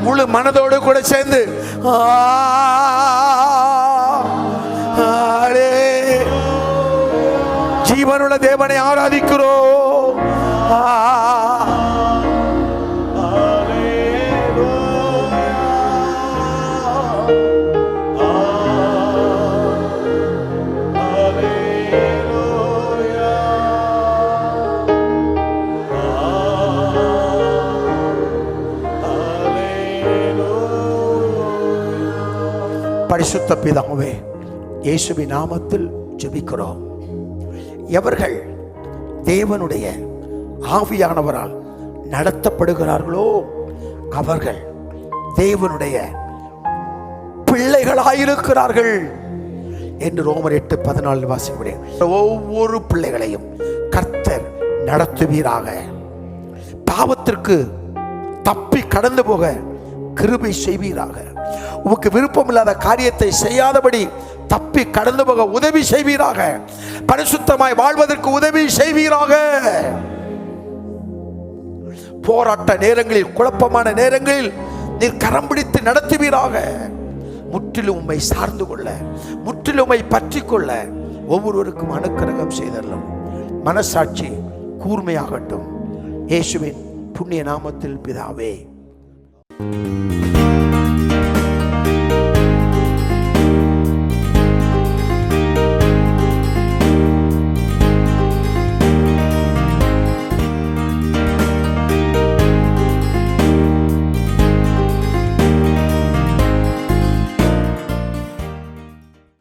முழு மனதோடு கூட சேர்ந்து ஜீவனுள்ள தேவனை ஆராதிக்கிறோம். பரிசுத்த பிதாவே, இயேசுவின் நாமத்தில் ஜெபிக்கிறோம். எவர்கள் தேவனுடைய ஆவியானவரால் நடத்தப்படுகிறார்களோ அவர்கள் தேவனுடைய பிள்ளைகளாயிருக்கிறார்கள் என்று ரோமர் 8:14 வாசிக்கிறேன். ஒவ்வொரு பிள்ளைகளையும் கர்த்தர் நடத்துவீராக. பாவத்திற்கு தப்பி கடந்து போக கிருபை செய்வீராக. உமக்கு விருப்பமில்லாத காரியத்தை செய்யாதபடி தப்பி கடந்து போக உதவி செய்வீராக. பரிசுத்தமாய் வாழ்வதற்கு உதவி செய்வீராக. போராட்ட நேரங்களில், குழப்பமான நேரங்களில் நீர் கரம் பிடித்து நடத்துவீராக. முற்றிலும் உம்மை சார்ந்து கொள்ள, முற்றிலும் உம்மை பற்றி கொள்ள ஒவ்வொருவருக்கும் அனுக்கிரகம் செய்தரலும். மனசாட்சி கூர்மையாகட்டும். இயேசுவின் புண்ணிய நாமத்தில் பிதாவே.